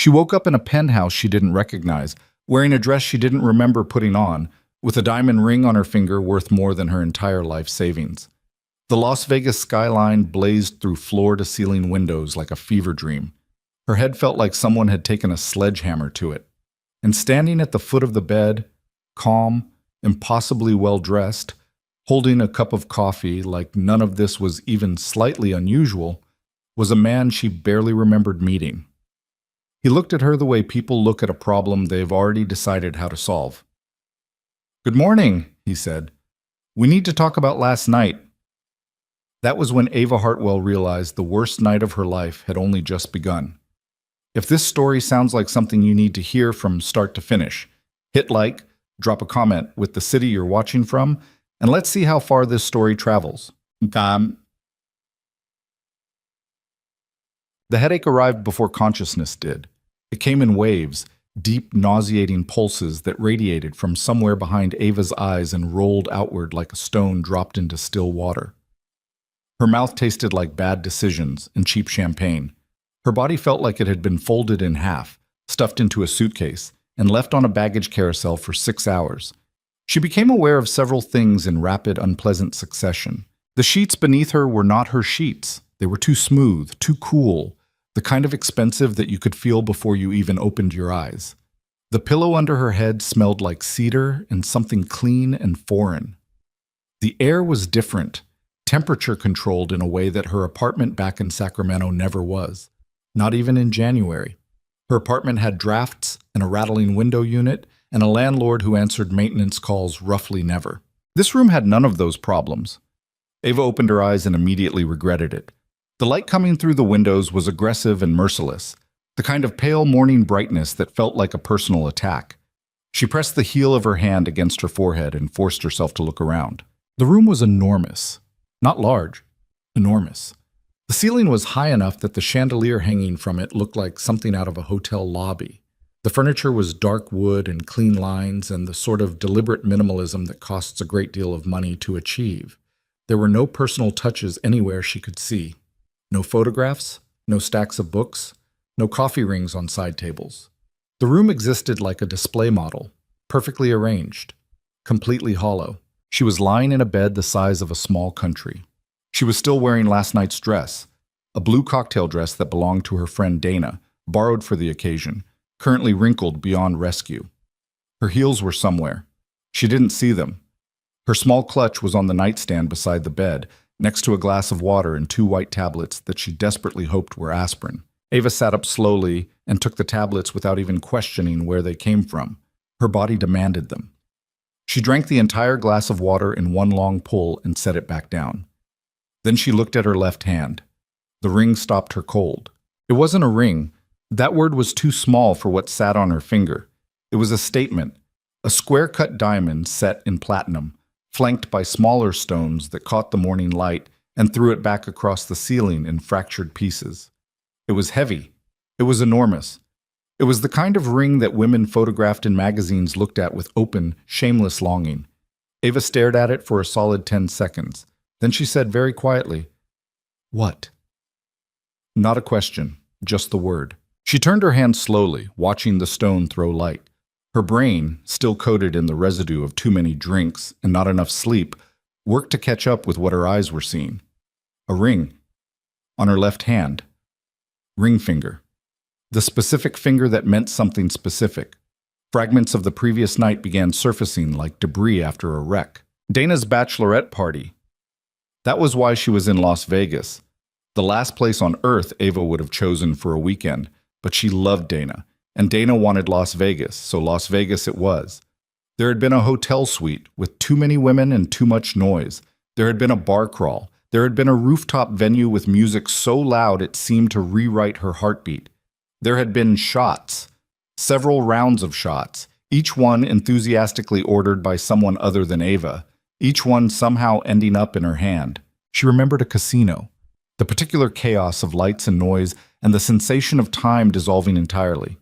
She woke up in a penthouse she didn't recognize, wearing a dress she didn't remember putting on, with a diamond ring on her finger worth more than her entire life savings. The Las Vegas skyline blazed through floor-to-ceiling windows like a fever dream. Her head felt like someone had taken a sledgehammer to it. And standing at the foot of the bed, calm, impossibly well-dressed, holding a cup of coffee like none of this was even slightly unusual, was a man she barely remembered meeting. He looked at her the way people look at a problem they've already decided how to solve. "Good morning," he said. "We need to talk about last night." That was when Ava Hartwell realized the worst night of her life had only just begun. If this story sounds like something you need to hear from start to finish, hit like, drop a comment with the city you're watching from, and let's see how far this story travels. The headache arrived before consciousness did. It came in waves, deep, nauseating pulses that radiated from somewhere behind Ava's eyes and rolled outward like a stone dropped into still water. Her mouth tasted like bad decisions and cheap champagne. Her body felt like it had been folded in half, stuffed into a suitcase, and left on a baggage carousel for 6 hours. She became aware of several things in rapid, unpleasant succession. The sheets beneath her were not her sheets. They were too smooth, too cool, the kind of expensive that you could feel before you even opened your eyes. The pillow under her head smelled like cedar and something clean and foreign. The air was different, temperature-controlled in a way that her apartment back in Sacramento never was, not even in January. Her apartment had drafts and a rattling window unit and a landlord who answered maintenance calls roughly never. This room had none of those problems. Ava opened her eyes and immediately regretted it. The light coming through the windows was aggressive and merciless, the kind of pale morning brightness that felt like a personal attack. She pressed the heel of her hand against her forehead and forced herself to look around. The room was enormous. Not large, enormous. The ceiling was high enough that the chandelier hanging from it looked like something out of a hotel lobby. The furniture was dark wood and clean lines and the sort of deliberate minimalism that costs a great deal of money to achieve. There were no personal touches anywhere she could see. No photographs, no stacks of books, no coffee rings on side tables. The room existed like a display model, perfectly arranged, completely hollow. She was lying in a bed the size of a small country. She was still wearing last night's dress, a blue cocktail dress that belonged to her friend Dana, borrowed for the occasion, currently wrinkled beyond rescue. Her heels were somewhere. She didn't see them. Her small clutch was on the nightstand beside the bed, next to a glass of water and 2 white tablets that she desperately hoped were aspirin. Ava sat up slowly and took the tablets without even questioning where they came from. Her body demanded them. She drank the entire glass of water in one long pull and set it back down. Then she looked at her left hand. The ring stopped her cold. It wasn't a ring. That word was too small for what sat on her finger. It was a statement, a square-cut diamond set in platinum, flanked by smaller stones that caught the morning light and threw it back across the ceiling in fractured pieces. It was heavy. It was enormous. It was the kind of ring that women photographed in magazines looked at with open, shameless longing. Ava stared at it for a solid 10 seconds. Then she said very quietly, "What?" Not a question, just the word. She turned her hand slowly, watching the stone throw light. Her brain, still coated in the residue of too many drinks and not enough sleep, worked to catch up with what her eyes were seeing. A ring. On her left hand. Ring finger. The specific finger that meant something specific. Fragments of the previous night began surfacing like debris after a wreck. Dana's bachelorette party. That was why she was in Las Vegas. The last place on earth Ava would have chosen for a weekend, but she loved Dana, and Dana wanted Las Vegas, so Las Vegas it was. There had been a hotel suite with too many women and too much noise. There had been a bar crawl. There had been a rooftop venue with music so loud it seemed to rewrite her heartbeat. There had been shots, several rounds of shots, each one enthusiastically ordered by someone other than Ava, each one somehow ending up in her hand. She remembered a casino, the particular chaos of lights and noise, and the sensation of time dissolving entirely.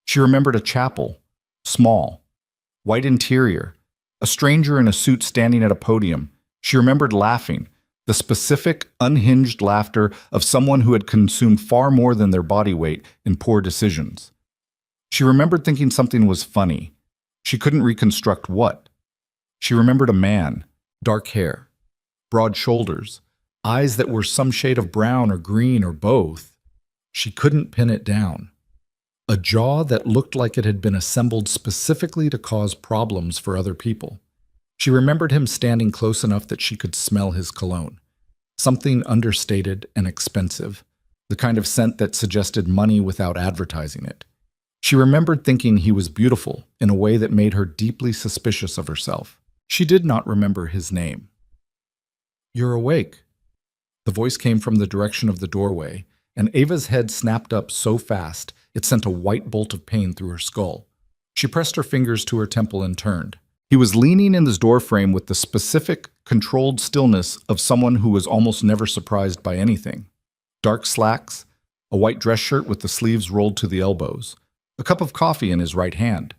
She remembered a chapel, small, white interior, a stranger in a suit standing at a podium. She remembered laughing, the specific, unhinged laughter of someone who had consumed far more than their body weight in poor decisions. She remembered thinking something was funny. She couldn't reconstruct what. She remembered a man, dark hair, broad shoulders, eyes that were some shade of brown or green or both. She couldn't pin it down. A jaw that looked like it had been assembled specifically to cause problems for other people. She remembered him standing close enough that she could smell his cologne. Something understated and expensive, the kind of scent that suggested money without advertising it. She remembered thinking he was beautiful in a way that made her deeply suspicious of herself. She did not remember his name. "You're awake." The voice came from the direction of the doorway, and Ava's head snapped up so fast it sent a white bolt of pain through her skull. She pressed her fingers to her temple and turned. He was leaning in his doorframe with the specific, controlled stillness of someone who was almost never surprised by anything. Dark slacks, a white dress shirt with the sleeves rolled to the elbows, a cup of coffee in his right hand.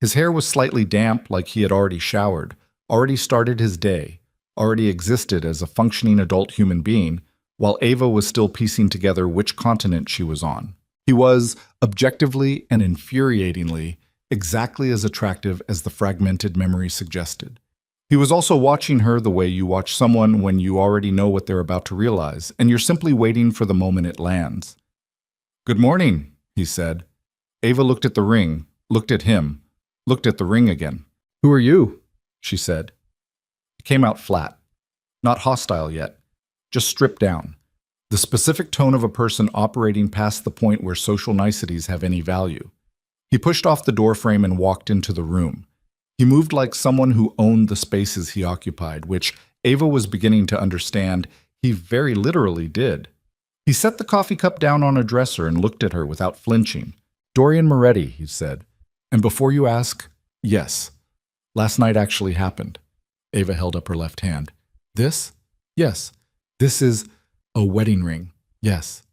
His hair was slightly damp, like he had already showered, already started his day, already existed as a functioning adult human being, while Ava was still piecing together which continent she was on. He was, objectively and infuriatingly, exactly as attractive as the fragmented memory suggested. He was also watching her the way you watch someone when you already know what they're about to realize, and you're simply waiting for the moment it lands. "Good morning," he said. Ava looked at the ring, looked at him, looked at the ring again. "Who are you?" she said. It came out flat. Not hostile yet, just stripped down. The specific tone of a person operating past the point where social niceties have any value. He pushed off the doorframe and walked into the room. He moved like someone who owned the spaces he occupied, which Ava was beginning to understand he very literally did. He set the coffee cup down on a dresser and looked at her without flinching. "Dorian Moretti," he said. "And before you ask, yes. Last night actually happened." Ava held up her left hand. "This? Yes. This is a wedding ring. Yes."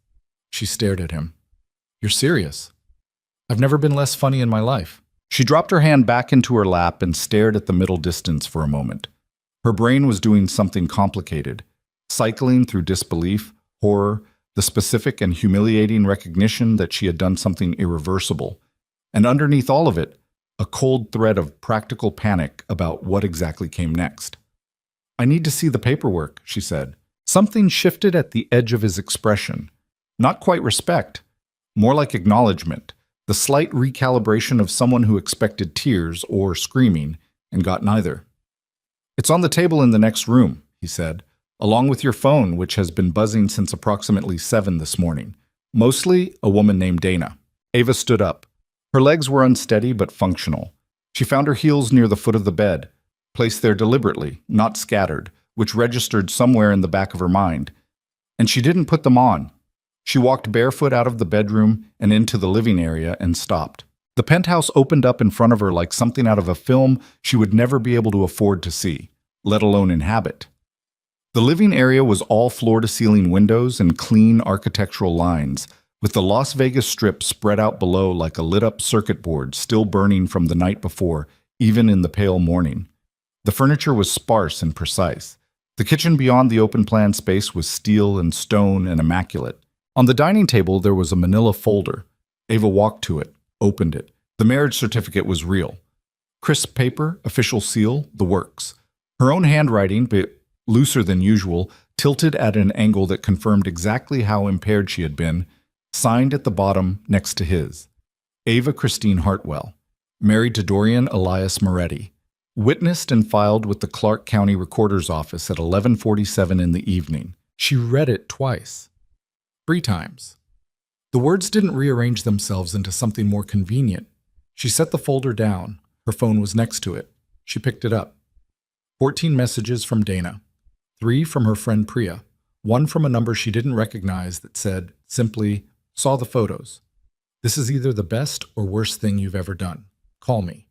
She stared at him. "You're serious? I've never been less funny in my life." She dropped her hand back into her lap and stared at the middle distance for a moment. Her brain was doing something complicated, cycling through disbelief, horror, the specific and humiliating recognition that she had done something irreversible, and underneath all of it, a cold thread of practical panic about what exactly came next. "I need to see the paperwork," she said. Something shifted at the edge of his expression. Not quite respect, more like acknowledgement, the slight recalibration of someone who expected tears or screaming and got neither. "It's on the table in the next room," he said, "along with your phone, which has been buzzing since approximately 7 this morning. Mostly a woman named Dana." Ava stood up. Her legs were unsteady but functional. She found her heels near the foot of the bed, placed there deliberately, not scattered, which registered somewhere in the back of her mind. And she didn't put them on. She walked barefoot out of the bedroom and into the living area and stopped. The penthouse opened up in front of her like something out of a film she would never be able to afford to see, let alone inhabit. The living area was all floor-to-ceiling windows and clean architectural lines, with the Las Vegas Strip spread out below like a lit-up circuit board still burning from the night before, even in the pale morning. The furniture was sparse and precise. The kitchen beyond the open-plan space was steel and stone and immaculate. On the dining table there was a manila folder. Ava walked to it, opened it. The marriage certificate was real. Crisp paper, official seal, the works. Her own handwriting, but looser than usual, tilted at an angle that confirmed exactly how impaired she had been, signed at the bottom next to his. Ava Christine Hartwell, married to Dorian Elias Moretti. Witnessed and filed with the Clark County Recorder's Office at 11:47 in the evening. She read it twice. 3 times. The words didn't rearrange themselves into something more convenient. She set the folder down. Her phone was next to it. She picked it up. 14 messages from Dana. 3 from her friend Priya. 1 from a number she didn't recognize that said, simply, "Saw the photos. This is either the best or worst thing you've ever done. Call me."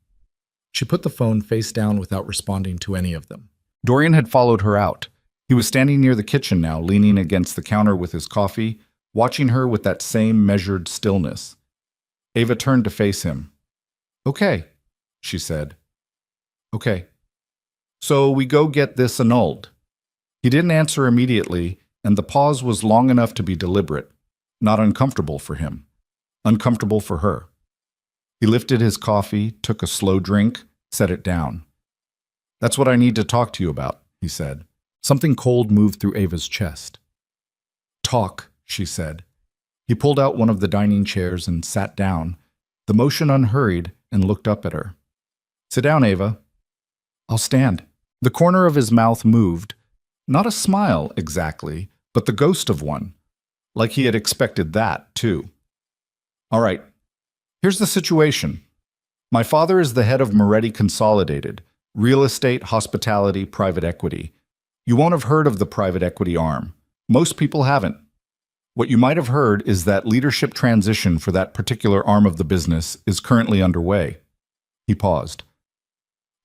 She put the phone face down without responding to any of them. Dorian had followed her out. He was standing near the kitchen now, leaning against the counter with his coffee, watching her with that same measured stillness. Ava turned to face him. "Okay," she said. "Okay. So we go get this annulled." He didn't answer immediately, and the pause was long enough to be deliberate, not uncomfortable for him, uncomfortable for her. He lifted his coffee, took a slow drink, set it down. That's what I need to talk to you about, he said. Something cold moved through Ava's chest. Talk, she said. He pulled out one of the dining chairs and sat down, the motion unhurried, and looked up at her. Sit down, Ava. I'll stand. The corner of his mouth moved, not a smile exactly, but the ghost of one, like he had expected that, too. All right, here's the situation. My father is the head of Moretti Consolidated, real estate, hospitality, private equity. You won't have heard of the private equity arm. Most people haven't. What you might have heard is that leadership transition for that particular arm of the business is currently underway. He paused.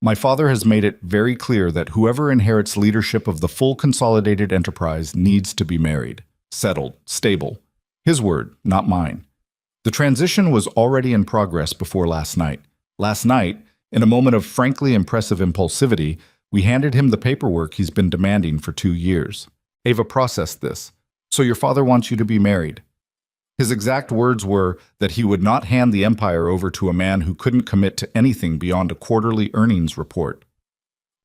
My father has made it very clear that whoever inherits leadership of the full consolidated enterprise needs to be married, settled, stable. His word, not mine. The transition was already in progress before last night. Last night, in a moment of frankly impressive impulsivity, we handed him the paperwork he's been demanding for 2 years. Ava processed this. So your father wants you to be married. His exact words were that he would not hand the empire over to a man who couldn't commit to anything beyond a quarterly earnings report.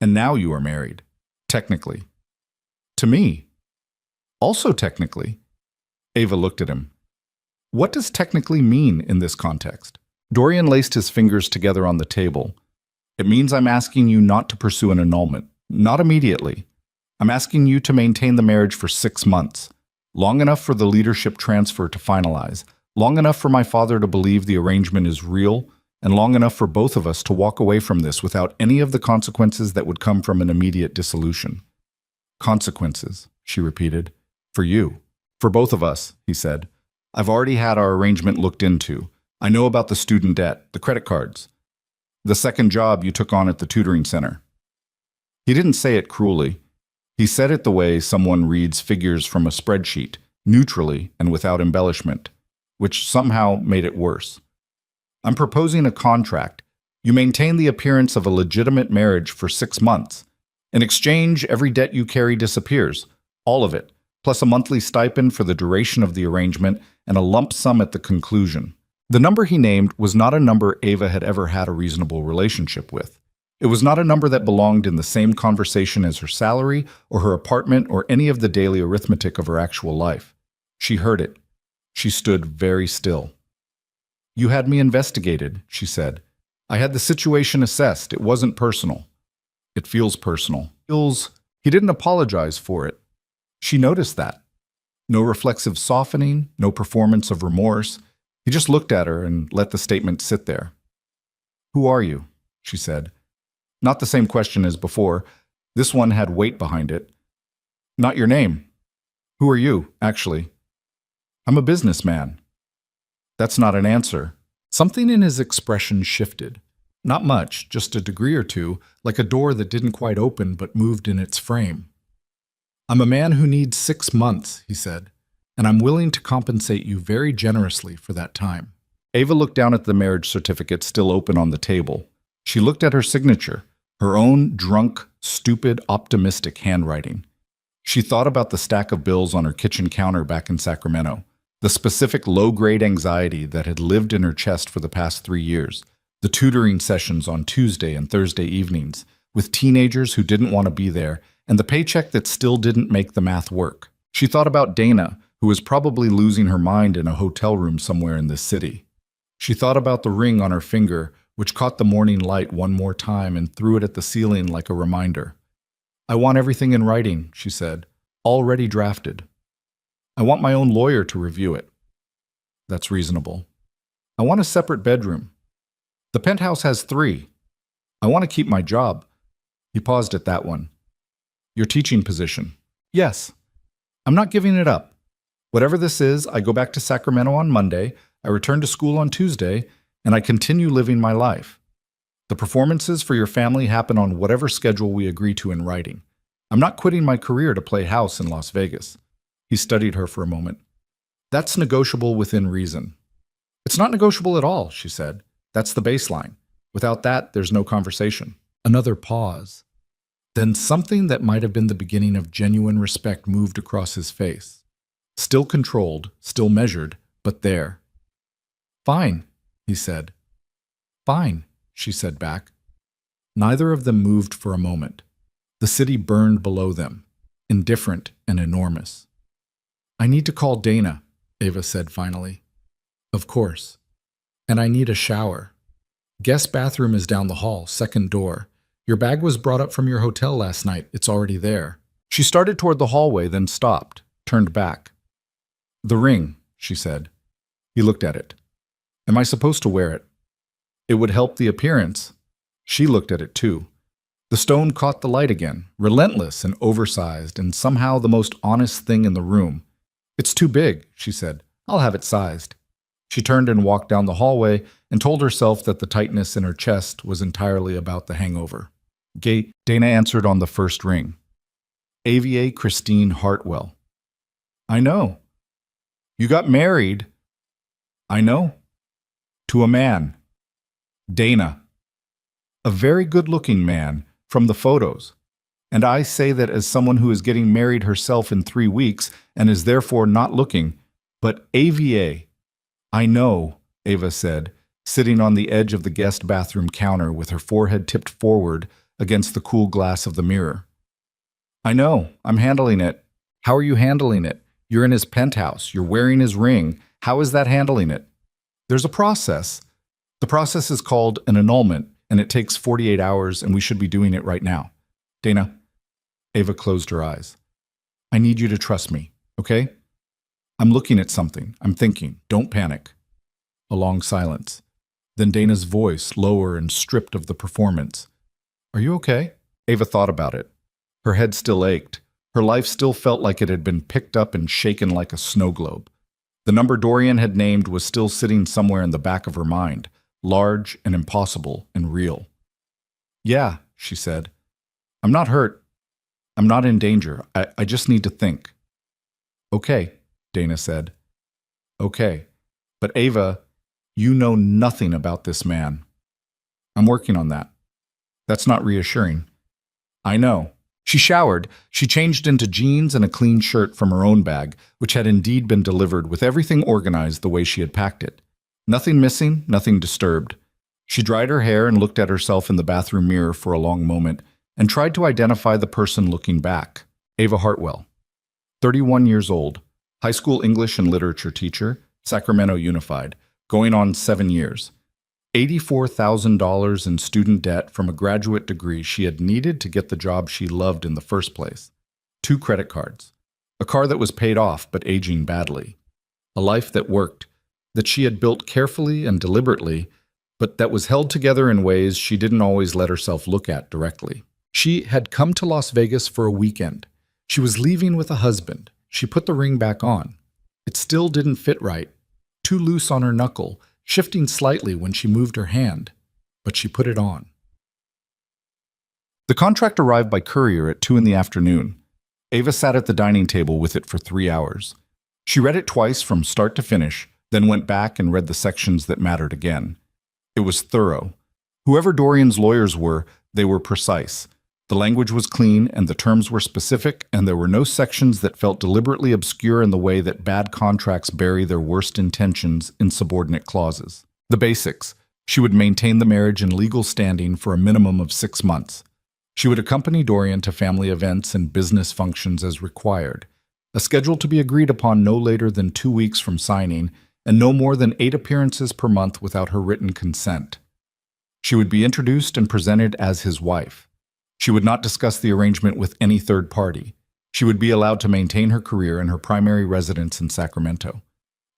And now you are married. Technically. To me. Also technically. Ava looked at him. What does technically mean in this context? Dorian laced his fingers together on the table. It means I'm asking you not to pursue an annulment. Not immediately. I'm asking you to maintain the marriage for 6 months. Long enough for the leadership transfer to finalize, long enough for my father to believe the arrangement is real, and long enough for both of us to walk away from this without any of the consequences that would come from an immediate dissolution. Consequences, she repeated. For you. For both of us, he said. I've already had our arrangement looked into. I know about the student debt, the credit cards, the second job you took on at the tutoring center. He didn't say it cruelly. He said it the way someone reads figures from a spreadsheet, neutrally and without embellishment, which somehow made it worse. I'm proposing a contract. You maintain the appearance of a legitimate marriage for 6 months. In exchange, every debt you carry disappears, all of it, plus a monthly stipend for the duration of the arrangement and a lump sum at the conclusion. The number he named was not a number Ava had ever had a reasonable relationship with. It was not a number that belonged in the same conversation as her salary or her apartment or any of the daily arithmetic of her actual life. She heard it. She stood very still. You had me investigated, she said. I had the situation assessed. It wasn't personal. It feels personal. He didn't apologize for it. She noticed that. No reflexive softening, no performance of remorse. He just looked at her and let the statement sit there. Who are you? She said. Not the same question as before. This one had weight behind it. Not your name. Who are you, actually? I'm a businessman. That's not an answer. Something in his expression shifted. Not much, just a degree or two, like a door that didn't quite open but moved in its frame. I'm a man who needs 6 months, he said, and I'm willing to compensate you very generously for that time. Ava looked down at the marriage certificate still open on the table. She looked at her signature. Her own drunk, stupid, optimistic handwriting. She thought about the stack of bills on her kitchen counter back in Sacramento, the specific low-grade anxiety that had lived in her chest for the past 3 years, the tutoring sessions on Tuesday and Thursday evenings, with teenagers who didn't want to be there, and the paycheck that still didn't make the math work. She thought about Dana, who was probably losing her mind in a hotel room somewhere in this city. She thought about the ring on her finger, which caught the morning light one more time and threw it at the ceiling like a reminder. I want everything in writing, she said, already drafted. I want my own lawyer to review it. That's reasonable. I want a separate bedroom. The penthouse has 3. I want to keep my job. He paused at that one. Your teaching position. Yes. I'm not giving it up. Whatever this is, I go back to Sacramento on Monday, I return to school on Tuesday, and I continue living my life. The performances for your family happen on whatever schedule we agree to in writing. I'm not quitting my career to play house in Las Vegas. He studied her for a moment. That's negotiable within reason. It's not negotiable at all, she said. That's the baseline. Without that, there's no conversation. Another pause. Then something that might have been the beginning of genuine respect moved across his face. Still controlled, still measured, but there. Fine, he said. Fine, she said back. Neither of them moved for a moment. The city burned below them, indifferent and enormous. I need to call Dana, Ava said finally. Of course. And I need a shower. Guest bathroom is down the hall, second door. Your bag was brought up from your hotel last night. It's already there. She started toward the hallway, then stopped, turned back. The ring, she said. He looked at it. Am I supposed to wear it? It would help the appearance. She looked at it too. The stone caught the light again, relentless and oversized, and somehow the most honest thing in the room. It's too big, she said. I'll have it sized. She turned and walked down the hallway and told herself that the tightness in her chest was entirely about the hangover. Dana answered on the first ring. AVA Christine Hartwell. I know. You got married. I know. To a man. Dana. A very good-looking man from the photos. And I say that as someone who is getting married herself in 3 weeks and is therefore not looking, but AVA. I know, Ava said, sitting on the edge of the guest bathroom counter with her forehead tipped forward against the cool glass of the mirror. I know, I'm handling it. How are you handling it? You're in his penthouse. You're wearing his ring. How is that handling it? There's a process. The process is called an annulment, and it takes 48 hours, and we should be doing it right now. Dana, Ava closed her eyes. I need you to trust me, okay? I'm looking at something. I'm thinking. Don't panic. A long silence. Then Dana's voice, lower and stripped of the performance. Are you okay? Ava thought about it. Her head still ached. Her life still felt like it had been picked up and shaken like a snow globe. The number Dorian had named was still sitting somewhere in the back of her mind, large and impossible and real. Yeah, she said. I'm not hurt. I'm not in danger. I just need to think. Okay, Dana said. Okay, but Ava, you know nothing about this man. I'm working on that. That's not reassuring. I know. She showered. She changed into jeans and a clean shirt from her own bag, which had indeed been delivered with everything organized the way she had packed it. Nothing missing, nothing disturbed. She dried her hair and looked at herself in the bathroom mirror for a long moment and tried to identify the person looking back. Ava Hartwell, 31 years old, high school English and literature teacher, Sacramento Unified, going on 7 years. $84,000 in student debt from a graduate degree she had needed to get the job she loved in the first place. 2 credit cards. A car that was paid off but aging badly. A life that worked, that she had built carefully and deliberately, but that was held together in ways she didn't always let herself look at directly. She had come to Las Vegas for a weekend. She was leaving with a husband. She put the ring back on. It still didn't fit right, too loose on her knuckle, shifting slightly when she moved her hand, but she put it on. The contract arrived by courier at 2 in the afternoon. Ava sat at the dining table with it for 3 hours. She read it twice from start to finish, then went back and read the sections that mattered again. It was thorough. Whoever Dorian's lawyers were, they were precise. The language was clean and the terms were specific, and there were no sections that felt deliberately obscure in the way that bad contracts bury their worst intentions in subordinate clauses. The basics. She would maintain the marriage in legal standing for a minimum of 6 months. She would accompany Dorian to family events and business functions as required. A schedule to be agreed upon no later than 2 weeks from signing, and no more than 8 appearances per month without her written consent. She would be introduced and presented as his wife. She would not discuss the arrangement with any third party. She would be allowed to maintain her career in her primary residence in Sacramento.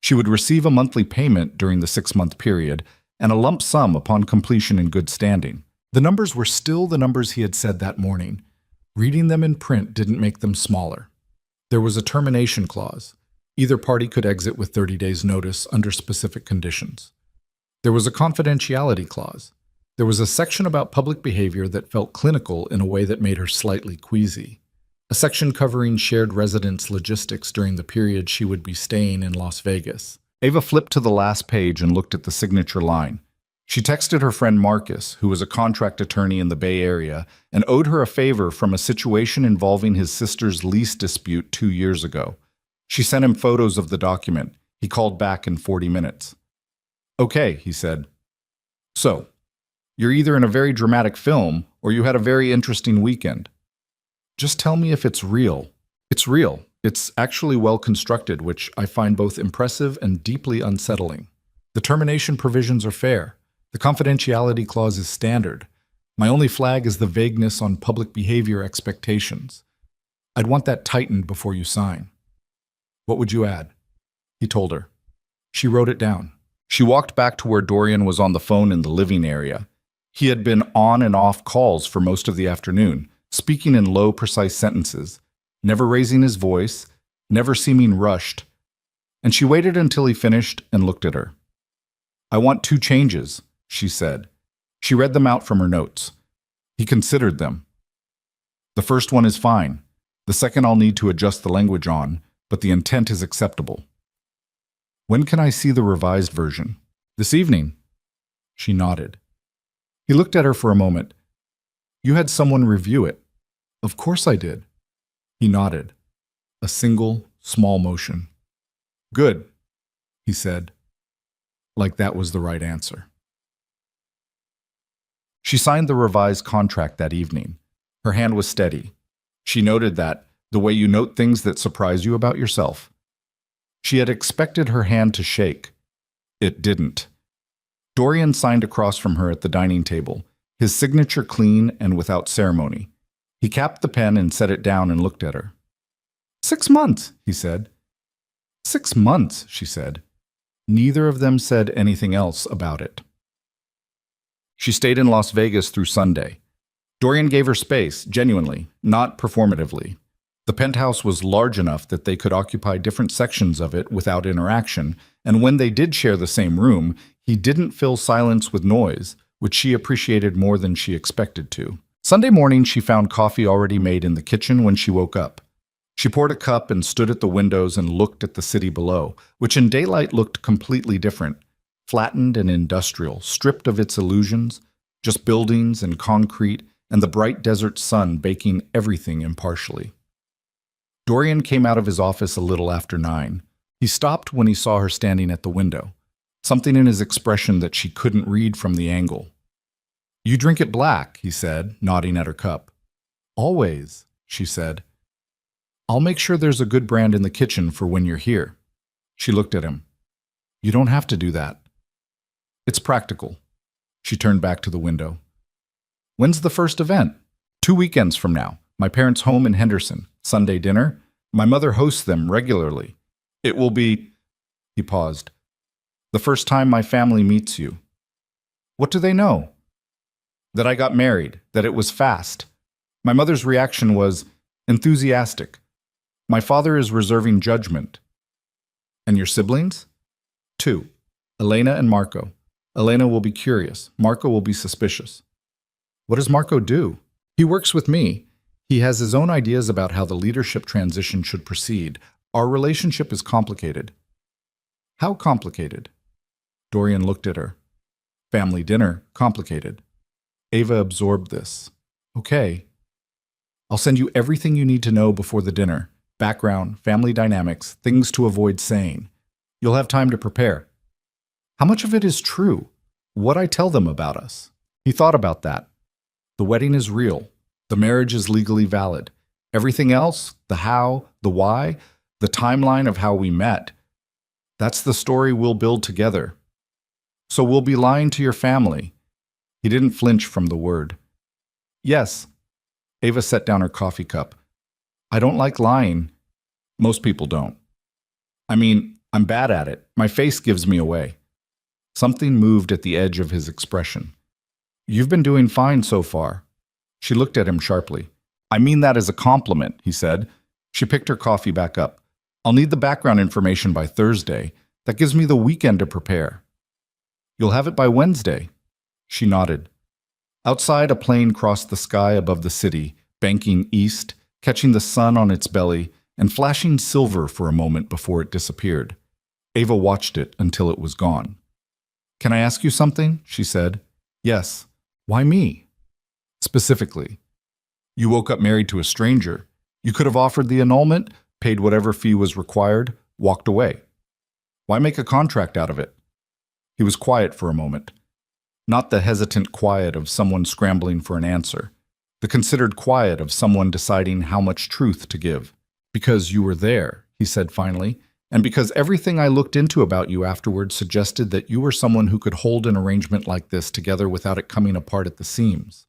She would receive a monthly payment during the 6-month period and a lump sum upon completion in good standing. The numbers were still the numbers he had said that morning. Reading them in print didn't make them smaller. There was a termination clause. Either party could exit with 30 days' notice under specific conditions. There was a confidentiality clause. There was a section about public behavior that felt clinical in a way that made her slightly queasy. A section covering shared residence logistics during the period she would be staying in Las Vegas. Ava flipped to the last page and looked at the signature line. She texted her friend Marcus, who was a contract attorney in the Bay Area, and owed her a favor from a situation involving his sister's lease dispute 2 years ago. She sent him photos of the document. He called back in 40 minutes. Okay, he said. So, You're either in a very dramatic film or you had a very interesting weekend. Just tell me if it's real. It's real. It's actually well constructed, which I find both impressive and deeply unsettling. The termination provisions are fair. The confidentiality clause is standard. My only flag is the vagueness on public behavior expectations. I'd want that tightened before you sign. What would you add? He told her. She wrote it down. She walked back to where Dorian was on the phone in the living area. He had been on and off calls for most of the afternoon, speaking in low, precise sentences, never raising his voice, never seeming rushed. And she waited until he finished and looked at her. I want 2 changes, she said. She read them out from her notes. He considered them. The first one is fine. The second I'll need to adjust the language on, but the intent is acceptable. When can I see the revised version? This evening. She nodded. He looked at her for a moment. You had someone review it. Of course I did. He nodded. A single, small motion. Good, he said, like that was the right answer. She signed the revised contract that evening. Her hand was steady. She noted that, the way you note things that surprise you about yourself. She had expected her hand to shake. It didn't. Dorian signed across from her at the dining table, his signature clean and without ceremony. He capped the pen and set it down and looked at her. 6 months, he said. 6 months, she said. Neither of them said anything else about it. She stayed in Las Vegas through Sunday. Dorian gave her space, genuinely, not performatively. The penthouse was large enough that they could occupy different sections of it without interaction, and when they did share the same room, he didn't fill silence with noise, which she appreciated more than she expected to. Sunday morning, she found coffee already made in the kitchen when she woke up. She poured a cup and stood at the windows and looked at the city below, which in daylight looked completely different, flattened and industrial, stripped of its illusions, just buildings and concrete and the bright desert sun baking everything impartially. Dorian came out of his office a little after 9. He stopped when he saw her standing at the window, something in his expression that she couldn't read from the angle. You drink it black, he said, nodding at her cup. Always, she said. I'll make sure there's a good brand in the kitchen for when you're here. She looked at him. You don't have to do that. It's practical. She turned back to the window. When's the first event? 2 weekends from now. My parents' home in Henderson. Sunday dinner. My mother hosts them regularly. It will be... He paused. The first time my family meets you. What do they know? That I got married, that it was fast. My mother's reaction was enthusiastic. My father is reserving judgment. And your siblings? 2. Elena and Marco. Elena will be curious. Marco will be suspicious. What does Marco do? He works with me. He has his own ideas about how the leadership transition should proceed. Our relationship is complicated. How complicated? Dorian looked at her. Family dinner, complicated. Ava absorbed this. Okay. I'll send you everything you need to know before the dinner. Background, family dynamics, things to avoid saying. You'll have time to prepare. How much of it is true? What I tell them about us? He thought about that. The wedding is real. The marriage is legally valid. Everything else, the how, the why, the timeline of how we met, that's the story we'll build together. So we'll be lying to your family. He didn't flinch from the word. Yes. Ava set down her coffee cup. I don't like lying. Most people don't. I mean, I'm bad at it. My face gives me away. Something moved at the edge of his expression. You've been doing fine so far. She looked at him sharply. I mean that as a compliment, he said. She picked her coffee back up. I'll need the background information by Thursday. That gives me the weekend to prepare. You'll have it by Wednesday. She nodded. Outside, a plane crossed the sky above the city, banking east, catching the sun on its belly, and flashing silver for a moment before it disappeared. Ava watched it until it was gone. Can I ask you something? She said. Yes. Why me? Specifically, you woke up married to a stranger. You could have offered the annulment, paid whatever fee was required, walked away. Why make a contract out of it? He was quiet for a moment. not the hesitant quiet of someone scrambling for an answer, the considered quiet of someone deciding how much truth to give. Because you were there, he said finally, and because everything I looked into about you afterwards suggested that you were someone who could hold an arrangement like this together without it coming apart at the seams.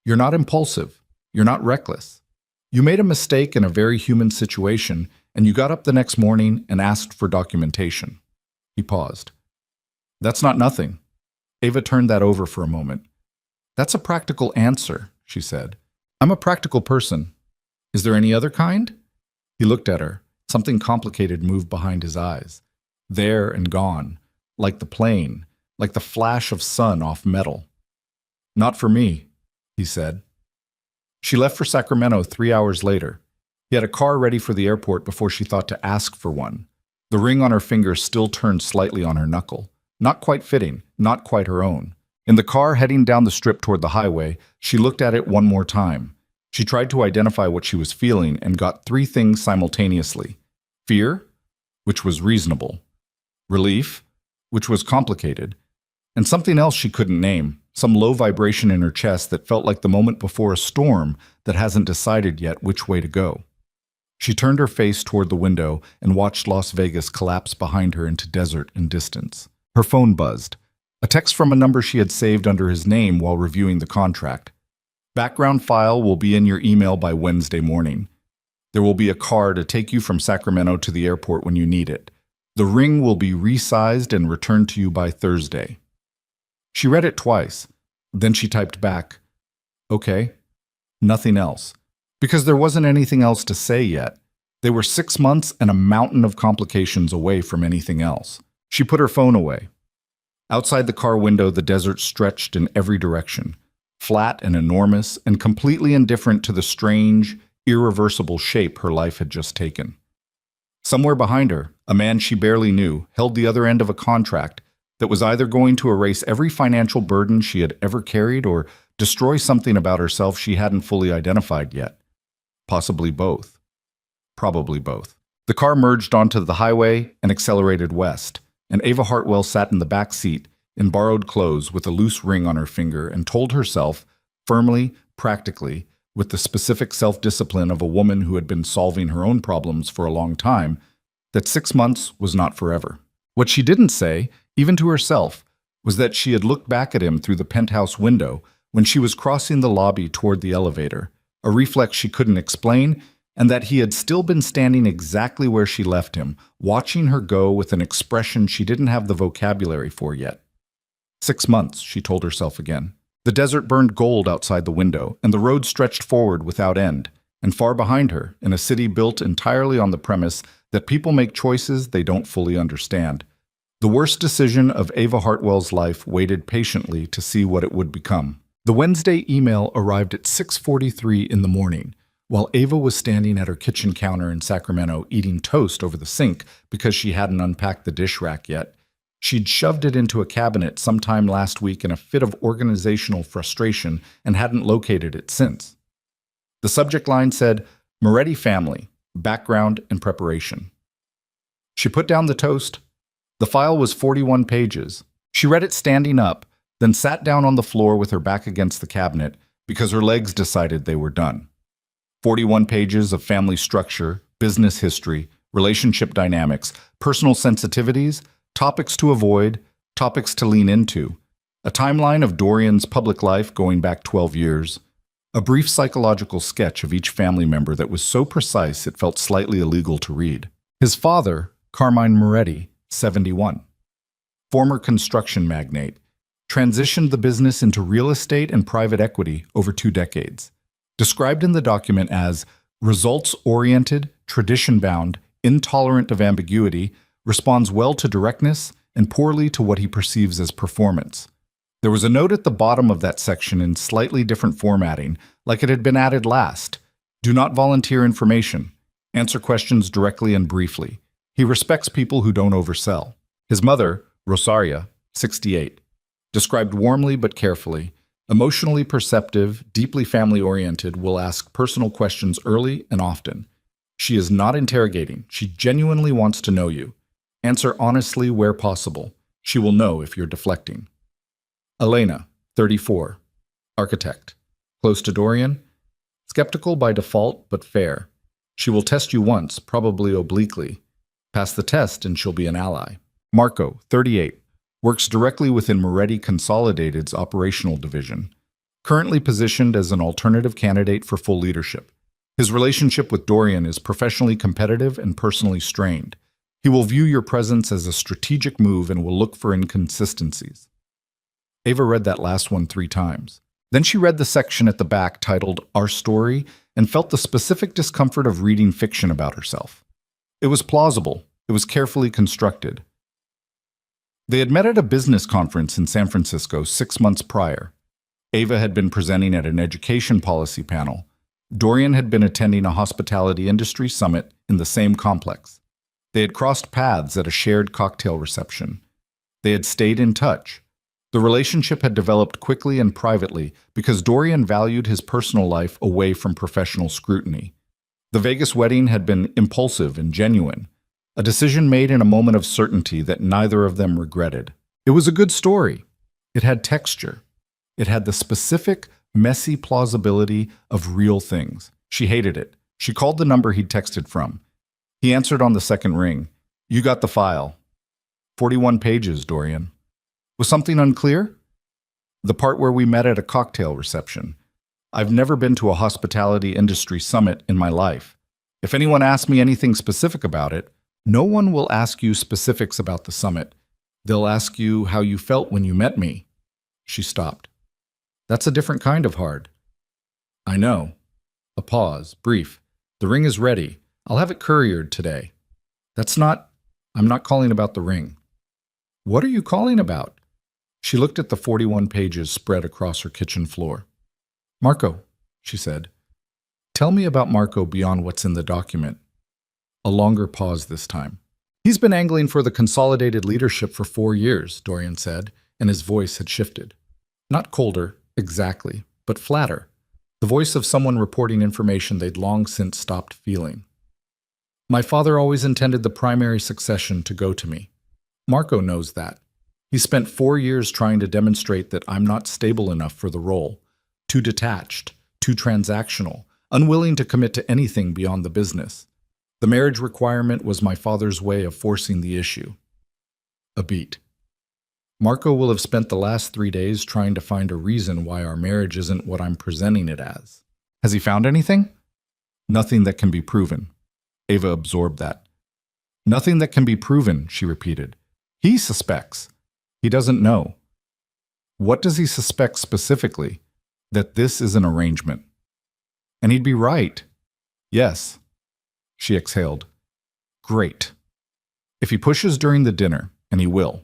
You're not impulsive. You're not reckless. You made a mistake in a very human situation, and you got up the next morning and asked for documentation. He paused. That's not nothing. Ava turned that over for a moment. That's a practical answer, she said. I'm a practical person. Is there any other kind? He looked at her. Something complicated moved behind his eyes. There and gone, like the plane, like the flash of sun off metal. Not for me, he said. She left for Sacramento 3 hours later. He had a car ready for the airport before she thought to ask for one. The ring on her finger still turned slightly on her knuckle. Not quite fitting, not quite her own. In the car heading down the strip toward the highway, she looked at it one more time. She tried to identify what she was feeling and got three things simultaneously. Fear, which was reasonable. Relief, which was complicated. And something else she couldn't name, some low vibration in her chest that felt like the moment before a storm that hasn't decided yet which way to go. She turned her face toward the window and watched Las Vegas collapse behind her into desert and distance. Her phone buzzed. A text from a number she had saved under his name while reviewing the contract. Background file will be in your email by Wednesday morning. There will be a car to take you from Sacramento to the airport when you need it. The ring will be resized and returned to you by Thursday. She read it twice. Then she typed back, okay. Nothing else. Because there wasn't anything else to say yet. They were 6 months and a mountain of complications away from anything else. She put her phone away. Outside the car window, the desert stretched in every direction, flat and enormous and completely indifferent to the strange, irreversible shape her life had just taken. Somewhere behind her, a man she barely knew held the other end of a contract that was either going to erase every financial burden she had ever carried or destroy something about herself she hadn't fully identified yet. Possibly both. Probably both. The car merged onto the highway and accelerated west, and Ava Hartwell sat in the back seat in borrowed clothes with a loose ring on her finger and told herself, firmly, practically, with the specific self-discipline of a woman who had been solving her own problems for a long time, that 6 months was not forever. What she didn't say, even to herself, was that she had looked back at him through the penthouse window when she was crossing the lobby toward the elevator, a reflex she couldn't explain, and that he had still been standing exactly where she left him, watching her go with an expression she didn't have the vocabulary for yet. 6 months, she told herself again. The desert burned gold outside the window, and the road stretched forward without end, and far behind her, in a city built entirely on the premise that people make choices they don't fully understand. The worst decision of Ava Hartwell's life waited patiently to see what it would become. The Wednesday email arrived at 6:43 in the morning, while Ava was standing at her kitchen counter in Sacramento eating toast over the sink because she hadn't unpacked the dish rack yet. She'd shoved it into a cabinet sometime last week in a fit of organizational frustration and hadn't located it since. The subject line said, Moretti family, background and preparation. She put down the toast. The file was 41 pages. She read it standing up, then sat down on the floor with her back against the cabinet because her legs decided they were done. 41 pages of family structure, business history, relationship dynamics, personal sensitivities, topics to avoid, topics to lean into, a timeline of Dorian's public life going back 12 years, a brief psychological sketch of each family member that was so precise it felt slightly illegal to read. His father, Carmine Moretti, 71. Former construction magnate, transitioned the business into real estate and private equity over 2 decades. Described in the document as results-oriented, tradition-bound, intolerant of ambiguity, responds well to directness and poorly to what he perceives as performance. There was a note at the bottom of that section in slightly different formatting, like it had been added last. Do not volunteer information. Answer questions directly and briefly. He respects people who don't oversell. His mother, Rosaria, 68, described warmly but carefully, emotionally perceptive, deeply family-oriented, will ask personal questions early and often. She is not interrogating. She genuinely wants to know you. Answer honestly where possible. She will know if you're deflecting. Elena, 34, architect. Close to Dorian? Skeptical by default, but fair. She will test you once, probably obliquely. Pass the test and she'll be an ally. Marco, 38, works directly within Moretti Consolidated's operational division, currently positioned as an alternative candidate for full leadership. His relationship with Dorian is professionally competitive and personally strained. He will view your presence as a strategic move and will look for inconsistencies. Ava read that last one 3 times. Then she read the section at the back titled Our Story and felt the specific discomfort of reading fiction about herself. It was plausible. It was carefully constructed. They had met at a business conference in San Francisco 6 months prior. Ava had been presenting at an education policy panel. Dorian had been attending a hospitality industry summit in the same complex. They had crossed paths at a shared cocktail reception. They had stayed in touch. The relationship had developed quickly and privately because Dorian valued his personal life away from professional scrutiny. The Vegas wedding had been impulsive and genuine, a decision made in a moment of certainty that neither of them regretted. It was a good story. It had texture. It had the specific, messy plausibility of real things. She hated it. She called the number he'd texted from. He answered on the second ring. You got the file. 41 pages, Dorian. Was something unclear? The part where we met at a cocktail reception. I've never been to a hospitality industry summit in my life. If anyone asks me anything specific about it, no one will ask you specifics about the summit. They'll ask you how you felt when you met me. She stopped. That's a different kind of hard. I know. A pause, brief. The ring is ready. I'll have it couriered today. I'm not calling about the ring. What are you calling about? She looked at the 41 pages spread across her kitchen floor. Marco, she said. Tell me about Marco beyond what's in the document. A longer pause this time. He's been angling for the consolidated leadership for 4 years, Dorian said, and his voice had shifted. Not colder, exactly, but flatter. The voice of someone reporting information they'd long since stopped feeling. My father always intended the primary succession to go to me. Marco knows that. He spent 4 years trying to demonstrate that I'm not stable enough for the role, too detached, too transactional, unwilling to commit to anything beyond the business. The marriage requirement was my father's way of forcing the issue. A beat. Marco will have spent the last 3 days trying to find a reason why our marriage isn't what I'm presenting it as. Has he found anything? Nothing that can be proven. Ava absorbed that. Nothing that can be proven, she repeated. He suspects. He doesn't know. What does he suspect specifically? That this is an arrangement. And he'd be right. Yes. She exhaled. Great. If he pushes during the dinner, and he will,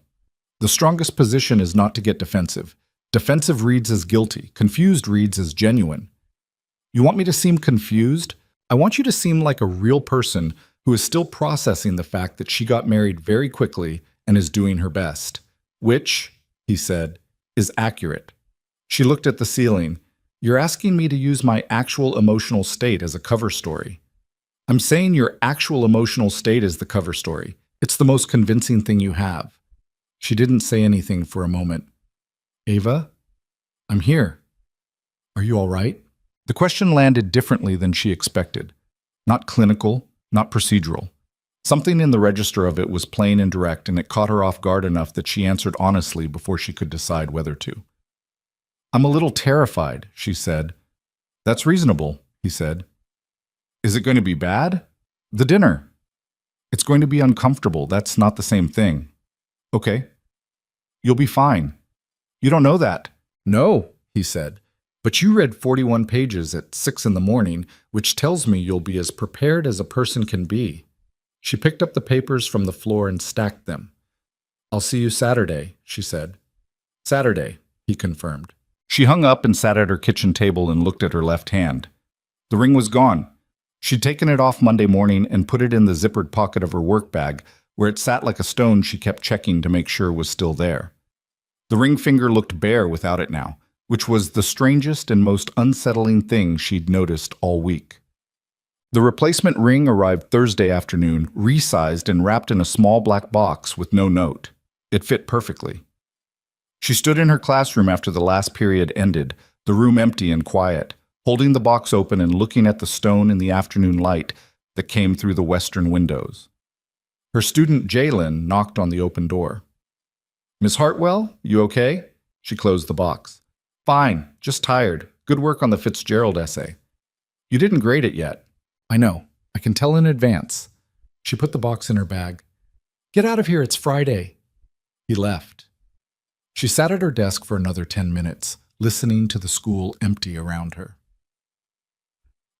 the strongest position is not to get defensive. Defensive reads as guilty. Confused reads as genuine. You want me to seem confused? I want you to seem like a real person who is still processing the fact that she got married very quickly and is doing her best. Which, he said, is accurate. She looked at the ceiling. You're asking me to use my actual emotional state as a cover story. I'm saying your actual emotional state is the cover story. It's the most convincing thing you have. She didn't say anything for a moment. Ava? I'm here. Are you all right? The question landed differently than she expected. Not clinical, not procedural. Something in the register of it was plain and direct, and it caught her off guard enough that she answered honestly before she could decide whether to. I'm a little terrified, she said. That's reasonable, he said. Is it going to be bad? The dinner. It's going to be uncomfortable. That's not the same thing. Okay. You'll be fine. You don't know that. No, he said. But you read 41 pages at 6 in the morning, which tells me you'll be as prepared as a person can be. She picked up the papers from the floor and stacked them. I'll see you Saturday, she said. Saturday, he confirmed. She hung up and sat at her kitchen table and looked at her left hand. The ring was gone. She'd taken it off Monday morning and put it in the zippered pocket of her work bag, where it sat like a stone she kept checking to make sure was still there. The ring finger looked bare without it now, which was the strangest and most unsettling thing she'd noticed all week. The replacement ring arrived Thursday afternoon, resized and wrapped in a small black box with no note. It fit perfectly. She stood in her classroom after the last period ended, the room empty and quiet, holding the box open and looking at the stone in the afternoon light that came through the western windows. Her student Jalen knocked on the open door. "Miss Hartwell, you okay?" She closed the box. "Fine, just tired. Good work on the Fitzgerald essay." "You didn't grade it yet." "I know. I can tell in advance." She put the box in her bag. "Get out of here, it's Friday." He left. She sat at her desk for another 10 minutes, listening to the school empty around her.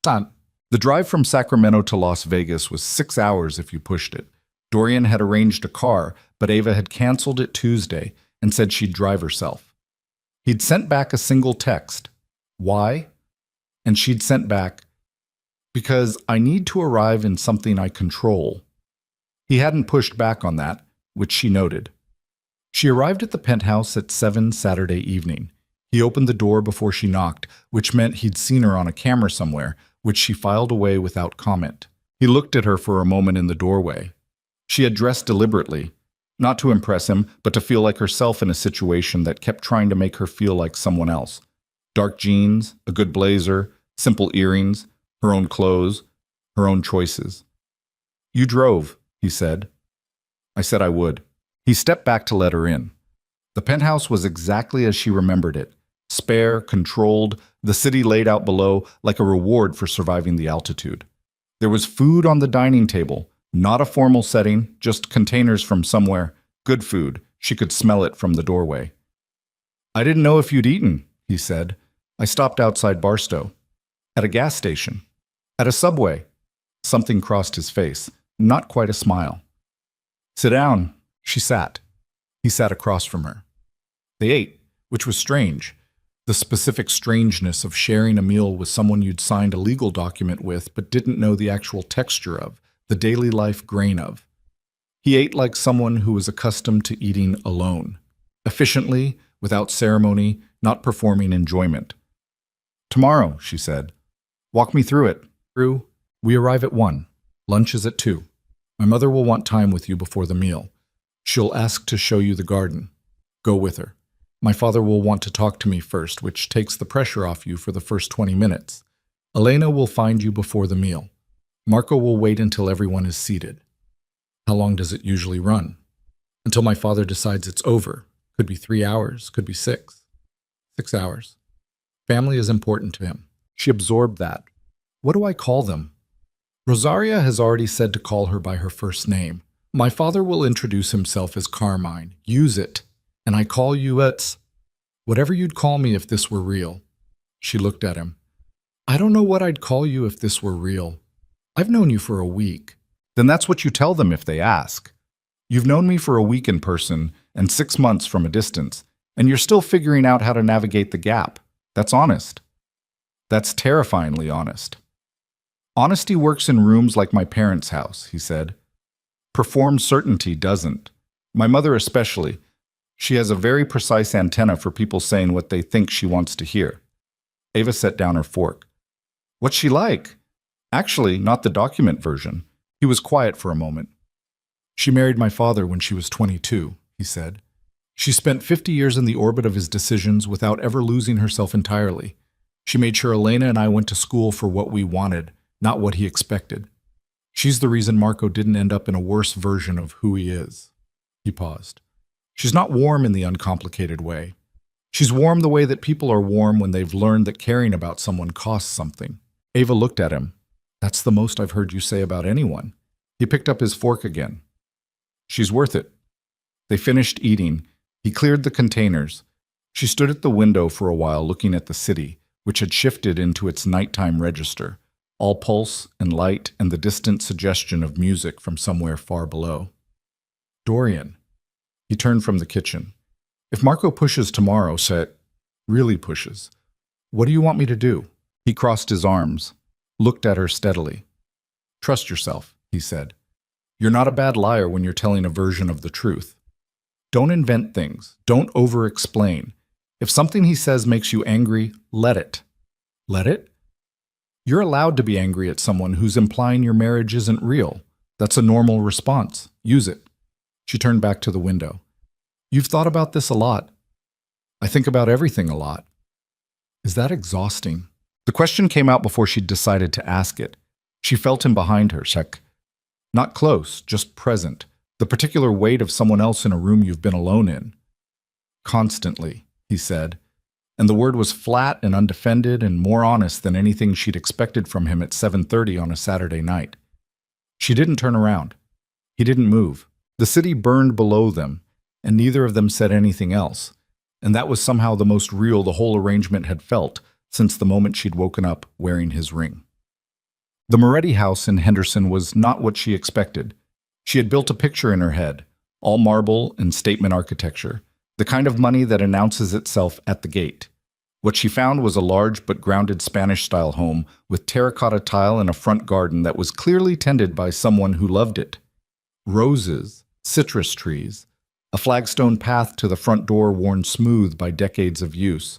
The drive from Sacramento to Las Vegas was 6 hours if you pushed it. Dorian had arranged a car, but Ava had canceled it Tuesday and said she'd drive herself. He'd sent back a single text. "Why?" And she'd sent back, "Because I need to arrive in something I control." He hadn't pushed back on that, which she noted. She arrived at the penthouse at 7 Saturday evening. He opened the door before she knocked, which meant he'd seen her on a camera somewhere, which she filed away without comment. He looked at her for a moment in the doorway. She had dressed deliberately, not to impress him, but to feel like herself in a situation that kept trying to make her feel like someone else. Dark jeans, a good blazer, simple earrings, her own clothes, her own choices. "You drove," he said. "I said I would." He stepped back to let her in. The penthouse was exactly as she remembered it. Spare, controlled, the city laid out below like a reward for surviving the altitude. There was food on the dining table, not a formal setting, just containers from somewhere. Good food. She could smell it from the doorway. "I didn't know if you'd eaten," he said. "I stopped outside Barstow. At a gas station. At a Subway." Something crossed his face, not quite a smile. "Sit down." She sat. He sat across from her. They ate, which was strange. The specific strangeness of sharing a meal with someone you'd signed a legal document with but didn't know the actual texture of, the daily life grain of. He ate like someone who was accustomed to eating alone, efficiently, without ceremony, not performing enjoyment. "Tomorrow," she said. "Walk me through it." "We arrive at 1. Lunch is at 2. My mother will want time with you before the meal. She'll ask to show you the garden. Go with her. My father will want to talk to me first, which takes the pressure off you for the first 20 minutes. Elena will find you before the meal. Marco will wait until everyone is seated." "How long does it usually run?" "Until my father decides it's over. Could be 3 hours, could be 6. 6 hours. Family is important to him." She absorbed that. "What do I call them?" Rosaria has already said to call her by her first name. "My father will introduce himself as Carmine. Use it. And I call you it's whatever you'd call me if this were real." She looked at him. "I don't know what I'd call you if this were real. I've known you for a week." "Then that's what you tell them if they ask. You've known me for a week in person and 6 months from a distance, and you're still figuring out how to navigate the gap. That's honest. That's terrifyingly honest." "Honesty works in rooms like my parents' house," he said. "Performed certainty doesn't. My mother especially. She has a very precise antenna for people saying what they think she wants to hear." Ava set down her fork. "What's she like?" "Actually, not the document version." He was quiet for a moment. "She married my father when she was 22, he said. "She spent 50 years in the orbit of his decisions without ever losing herself entirely. She made sure Elena and I went to school for what we wanted, not what he expected. She's the reason Marco didn't end up in a worse version of who he is." He paused. "She's not warm in the uncomplicated way. She's warm the way that people are warm when they've learned that caring about someone costs something." Ava looked at him. "That's the most I've heard you say about anyone." He picked up his fork again. "She's worth it." They finished eating. He cleared the containers. She stood at the window for a while looking at the city, which had shifted into its nighttime register, all pulse and light and the distant suggestion of music from somewhere far below. "Dorian." He turned from the kitchen. "If Marco pushes tomorrow, really pushes, what do you want me to do?" He crossed his arms, looked at her steadily. "Trust yourself," he said. "You're not a bad liar when you're telling a version of the truth. Don't invent things. Don't over-explain. If something he says makes you angry, let it." "Let it?" "You're allowed to be angry at someone who's implying your marriage isn't real. That's a normal response. Use it." She turned back to the window. "You've thought about this a lot." I think about everything a lot. Is that exhausting? The question came out before she'd decided to ask it. She felt him behind her, check. Not close, just present. The particular weight of someone else in a room you've been alone in. Constantly, he said, and the word was flat and undefended and more honest than anything she'd expected from him at 7:30 on a Saturday night. She didn't turn around. He didn't move. The city burned below them, and neither of them said anything else, and that was somehow the most real the whole arrangement had felt since the moment she'd woken up wearing his ring. The Moretti house in Henderson was not what she expected. She had built a picture in her head, all marble and statement architecture, the kind of money that announces itself at the gate. What she found was a large but grounded Spanish-style home with terracotta tile and a front garden that was clearly tended by someone who loved it. Roses, citrus trees, a flagstone path to the front door worn smooth by decades of use.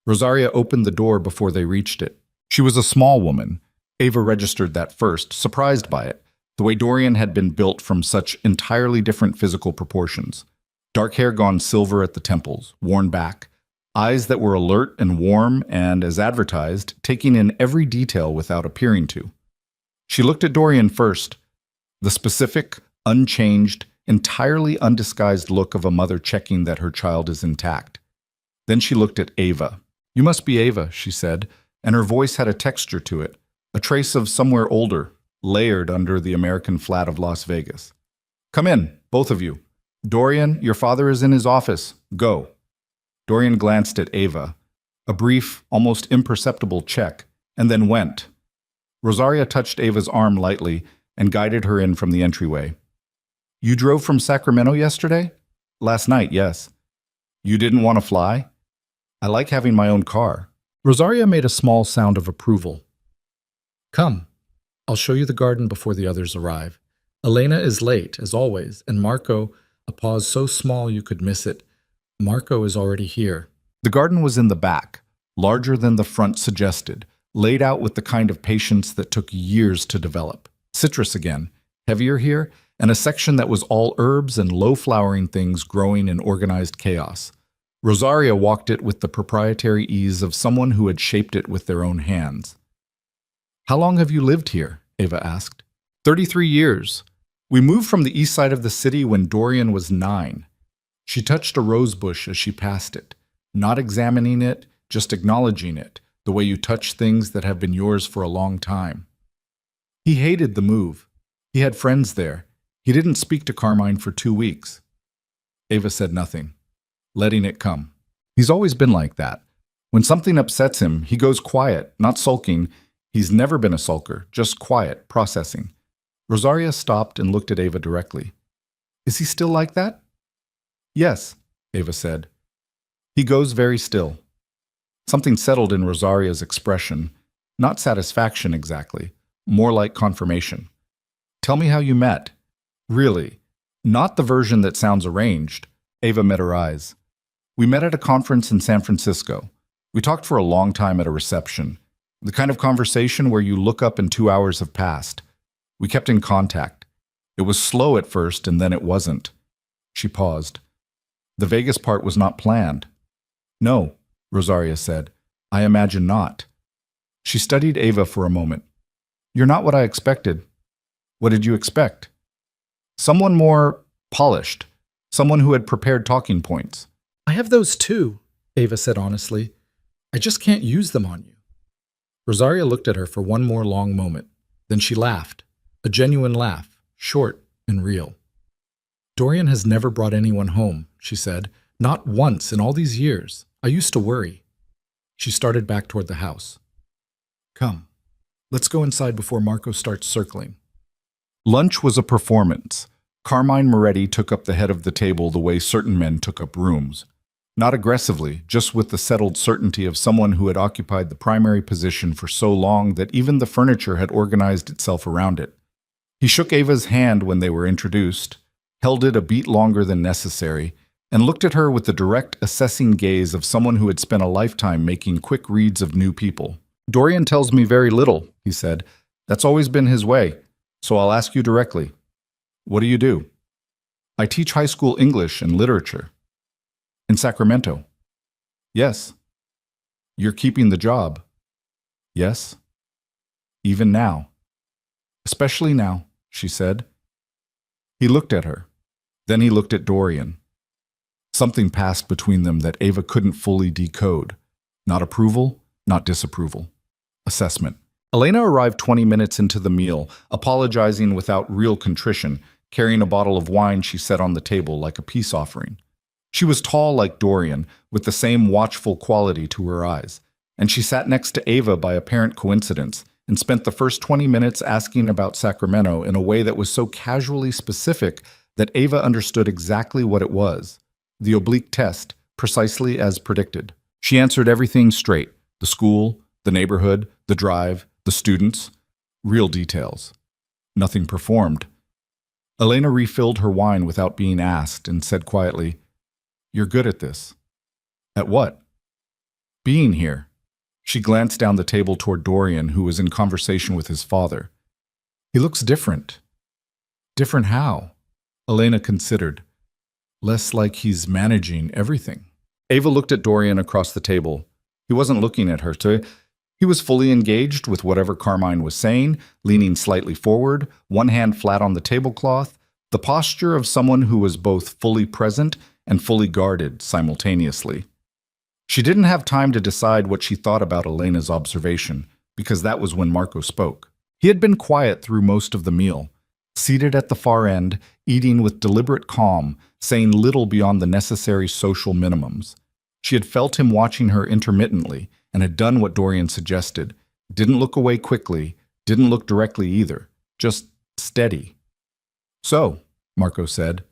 Rosaria opened the door before they reached it. She was a small woman. Ava registered that first, surprised by it, the way Dorian had been built from such entirely different physical proportions. Dark hair gone silver at the temples, worn back, eyes that were alert and warm and, as advertised, taking in every detail without appearing to. She looked at Dorian first, the specific, unchanged, entirely undisguised look of a mother checking that her child is intact. Then she looked at Ava. "You must be Ava," she said, and her voice had a texture to it, a trace of somewhere older, layered under the American flat of Las Vegas. "Come in, both of you. Dorian, your father is in his office. Go." Dorian glanced at Ava, a brief, almost imperceptible check, and then went. Rosaria touched Ava's arm lightly and guided her in from the entryway. "You drove from Sacramento yesterday?" "Last night, yes." "You didn't want to fly?" "I like having my own car." Rosaria made a small sound of approval. "Come. I'll show you the garden before the others arrive. Elena is late, as always, and Marco, a pause so small you could miss it. Marco is already here." The garden was in the back, larger than the front suggested, laid out with the kind of patience that took years to develop. Citrus again, heavier here, and a section that was all herbs and low-flowering things growing in organized chaos. Rosaria walked it with the proprietary ease of someone who had shaped it with their own hands. "How long have you lived here?" Ava asked. 33 years. We moved from the east side of the city when Dorian was 9. She touched a rose bush as she passed it, not examining it, just acknowledging it, the way you touch things that have been yours for a long time. He hated the move. He had friends there. He didn't speak to Carmine for 2 weeks. Ava said nothing, letting it come. He's always been like that. When something upsets him, he goes quiet, not sulking. He's never been a sulker, just quiet, processing. Rosaria stopped and looked at Ava directly. "Is he still like that?" "Yes," Ava said. "He goes very still." Something settled in Rosaria's expression. Not satisfaction exactly, more like confirmation. "Tell me how you met." "Really? Not the version that sounds arranged." Ava met her eyes. "We met at a conference in San Francisco. We talked for a long time at a reception. The kind of conversation where you look up and 2 hours have passed. We kept in contact. It was slow at first, and then it wasn't." She paused. "The Vegas part was not planned." "No," Rosaria said. "I imagine not." She studied Ava for a moment. "You're not what I expected." "What did you expect?" "Someone more polished. Someone who had prepared talking points." "I have those too," Ava said honestly. "I just can't use them on you." Rosaria looked at her for one more long moment. Then she laughed. A genuine laugh, short and real. "Dorian has never brought anyone home," she said. "Not once in all these years. I used to worry." She started back toward the house. "Come, let's go inside before Marco starts circling." Lunch was a performance. Carmine Moretti took up the head of the table the way certain men took up rooms. Not aggressively, just with the settled certainty of someone who had occupied the primary position for so long that even the furniture had organized itself around it. He shook Ava's hand when they were introduced, held it a beat longer than necessary, and looked at her with the direct, assessing gaze of someone who had spent a lifetime making quick reads of new people. "Dorian tells me very little," he said. "That's always been his way, so I'll ask you directly. What do you do?" "I teach high school English and literature." "In Sacramento?" Yes. You're keeping the job. Yes. Even now. Especially now, she said. He looked at her. Then he looked at Dorian. Something passed between them that Ava couldn't fully decode. Not approval, not disapproval. Assessment. Elena arrived 20 minutes into the meal, apologizing without real contrition, carrying a bottle of wine she set on the table like a peace offering. She was tall like Dorian, with the same watchful quality to her eyes, and she sat next to Ava by apparent coincidence and spent the first 20 minutes asking about Sacramento in a way that was so casually specific that Ava understood exactly what it was. The oblique test, precisely as predicted. She answered everything straight: the school, the neighborhood, the drive, the students, real details. Nothing performed. Elena refilled her wine without being asked and said quietly, "You're good at this." "At what?" "Being here." She glanced down the table toward Dorian, who was in conversation with his father. "He looks different." "Different how?" Elena considered. "Less like he's managing everything." Ava looked at Dorian across the table. He wasn't looking at her. He was fully engaged with whatever Carmine was saying, leaning slightly forward, one hand flat on the tablecloth, the posture of someone who was both fully present and fully guarded simultaneously. She didn't have time to decide what she thought about Elena's observation, because that was when Marco spoke. He had been quiet through most of the meal, seated at the far end, eating with deliberate calm, saying little beyond the necessary social minimums. She had felt him watching her intermittently and had done what Dorian suggested. Didn't look away quickly, didn't look directly either, just steady. "So," Marco said.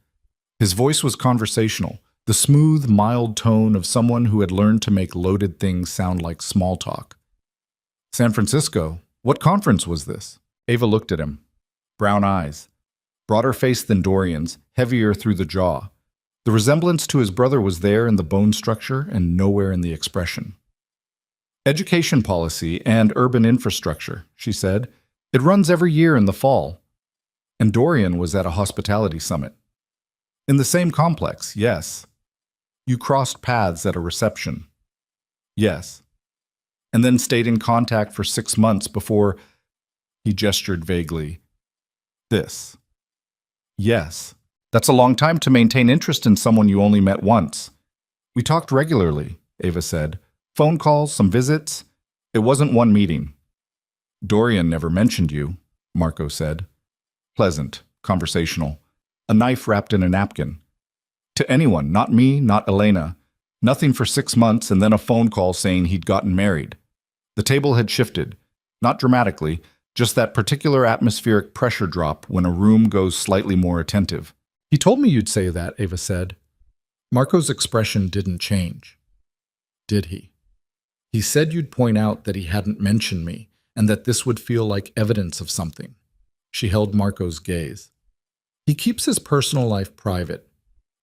His voice was conversational, the smooth, mild tone of someone who had learned to make loaded things sound like small talk. "San Francisco? What conference was this?" Ava looked at him. Brown eyes. Broader face than Dorian's, heavier through the jaw. The resemblance to his brother was there in the bone structure and nowhere in the expression. "Education policy and urban infrastructure," she said. "It runs every year in the fall." And Dorian was at a hospitality summit. "In the same complex, yes." "You crossed paths at a reception." "Yes." "And then stayed in contact for 6 months before—" He gestured vaguely. "This." "Yes. That's a long time to maintain interest in someone you only met once." "We talked regularly," Ava said. "Phone calls, some visits. It wasn't one meeting." "Dorian never mentioned you," Marco said. Pleasant, conversational. A knife wrapped in a napkin. "To anyone, not me, not Elena. Nothing for 6 months and then a phone call saying he'd gotten married." The table had shifted. Not dramatically, just that particular atmospheric pressure drop when a room goes slightly more attentive. "He told me you'd say that," Ava said. Marco's expression didn't change. "Did he?" "He said you'd point out that he hadn't mentioned me, and that this would feel like evidence of something." She held Marco's gaze. "He keeps his personal life private.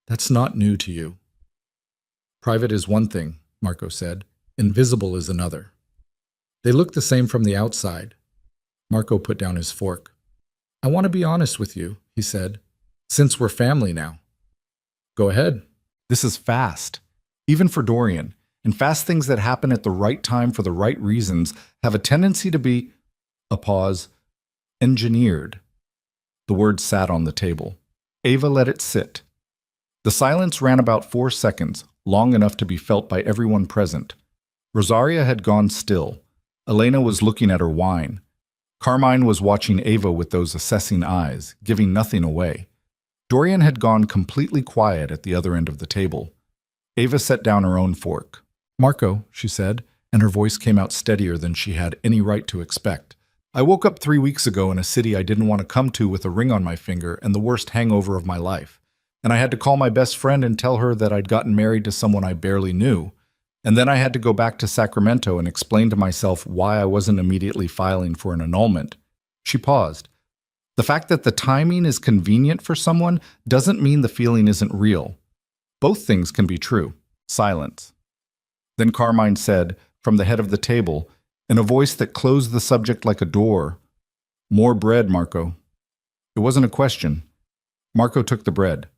That's not new to you." "Private is one thing," Marco said. "Invisible is another." "They look the same from the outside." Marco put down his fork. "I want to be honest with you," he said, "since we're family now." "Go ahead." "This is fast, even for Dorian, and fast things that happen at the right time for the right reasons have a tendency to be—" A pause. "Engineered." The word sat on the table. Ava let it sit. The silence ran about 4 seconds, long enough to be felt by everyone present. Rosaria had gone still. Elena was looking at her wine. Carmine was watching Ava with those assessing eyes, giving nothing away. Dorian had gone completely quiet at the other end of the table. Ava set down her own fork. "Marco," she said, and her voice came out steadier than she had any right to expect. "I woke up 3 weeks ago in a city I didn't want to come to with a ring on my finger and the worst hangover of my life. And I had to call my best friend and tell her that I'd gotten married to someone I barely knew. And then I had to go back to Sacramento and explain to myself why I wasn't immediately filing for an annulment." She paused. "The fact that the timing is convenient for someone doesn't mean the feeling isn't real. Both things can be true." Silence. Then Carmine said, from the head of the table, in a voice that closed the subject like a door, "More bread, Marco." It wasn't a question. Marco took the bread.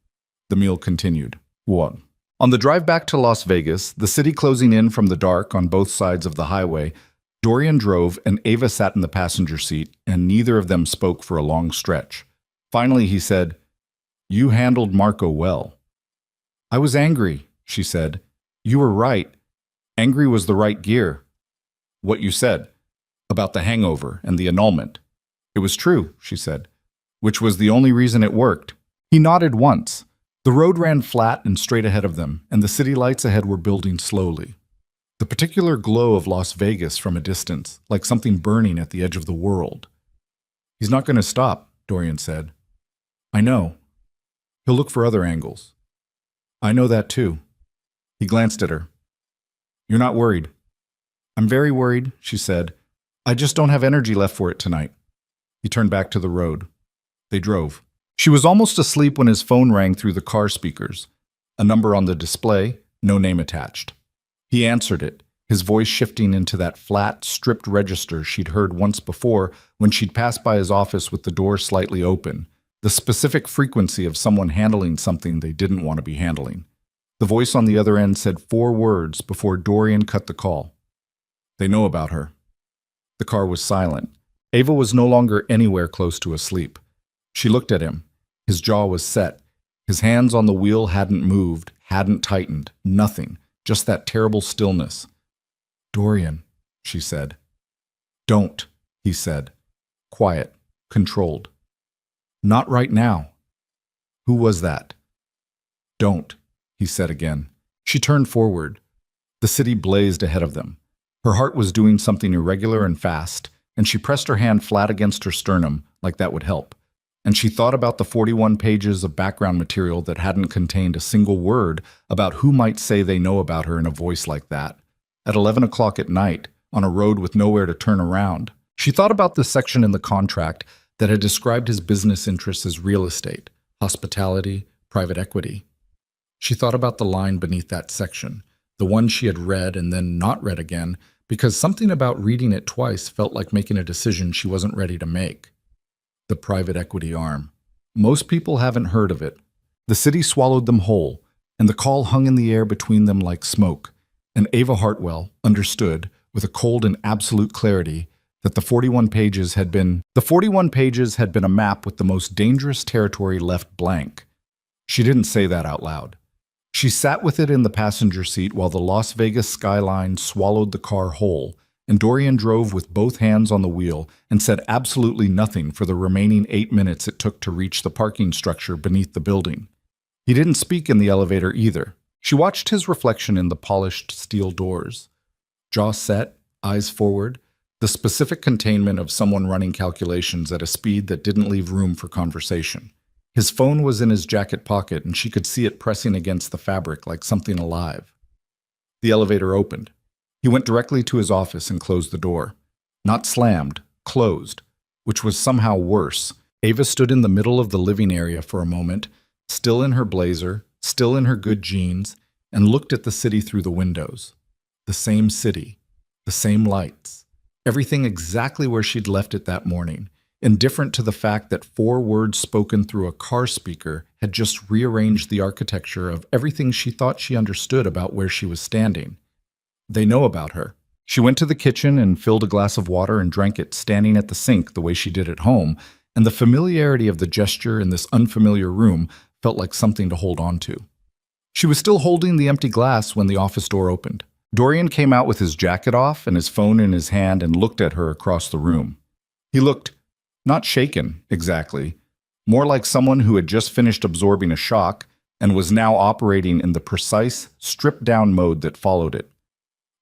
The meal continued. "What?" On the drive back to Las Vegas, the city closing in from the dark on both sides of the highway, Dorian drove and Ava sat in the passenger seat, and neither of them spoke for a long stretch. Finally, he said, "You handled Marco well." "I was angry," she said. "You were right. Angry was the right gear." "What you said about the hangover and the annulment." "It was true," she said, "which was the only reason it worked." He nodded once. The road ran flat and straight ahead of them, and the city lights ahead were building slowly. The particular glow of Las Vegas from a distance, like something burning at the edge of the world. "He's not going to stop," Dorian said. "I know. He'll look for other angles." "I know that too." He glanced at her. "You're not worried?" "I'm very worried," she said. "I just don't have energy left for it tonight." He turned back to the road. They drove. She was almost asleep when his phone rang through the car speakers. A number on the display, no name attached. He answered it, his voice shifting into that flat, stripped register she'd heard once before when she'd passed by his office with the door slightly open, the specific frequency of someone handling something they didn't want to be handling. The voice on the other end said 4 words before Dorian cut the call. "They know about her." The car was silent. Ava was no longer anywhere close to asleep. She looked at him. His jaw was set. His hands on the wheel hadn't moved, hadn't tightened, nothing, just that terrible stillness. "Dorian," she said. "Don't," he said. Quiet, controlled. "Not right now." "Who was that?" "Don't," he said again. She turned forward. The city blazed ahead of them. Her heart was doing something irregular and fast, and she pressed her hand flat against her sternum, like that would help. And she thought about the 41 pages of background material that hadn't contained a single word about who might say they know about her in a voice like that. At 11 o'clock at night, on a road with nowhere to turn around. She thought about the section in the contract that had described his business interests as real estate, hospitality, private equity. She thought about the line beneath that section, the one she had read and then not read again, because something about reading it twice felt like making a decision she wasn't ready to make. The private equity arm. Most people haven't heard of it. The city swallowed them whole, and the call hung in the air between them like smoke. And Ava Hartwell understood, with a cold and absolute clarity, that the 41 pages had been a map with the most dangerous territory left blank. She didn't say that out loud. She sat with it in the passenger seat while the Las Vegas skyline swallowed the car whole, and Dorian drove with both hands on the wheel and said absolutely nothing for the remaining 8 minutes it took to reach the parking structure beneath the building. He didn't speak in the elevator either. She watched his reflection in the polished steel doors. Jaw set, eyes forward, the specific containment of someone running calculations at a speed that didn't leave room for conversation. His phone was in his jacket pocket, and she could see it pressing against the fabric like something alive. The elevator opened. He went directly to his office and closed the door. Not slammed, closed, which was somehow worse. Ava stood in the middle of the living area for a moment, still in her blazer, still in her good jeans, and looked at the city through the windows. The same city, the same lights, everything exactly where she'd left it that morning, indifferent to the fact that 4 words spoken through a car speaker had just rearranged the architecture of everything she thought she understood about where she was standing. They know about her. She went to the kitchen and filled a glass of water and drank it standing at the sink the way she did at home, and the familiarity of the gesture in this unfamiliar room felt like something to hold on to. She was still holding the empty glass when the office door opened. Dorian came out with his jacket off and his phone in his hand and looked at her across the room. He looked not shaken, exactly, more like someone who had just finished absorbing a shock and was now operating in the precise, stripped-down mode that followed it.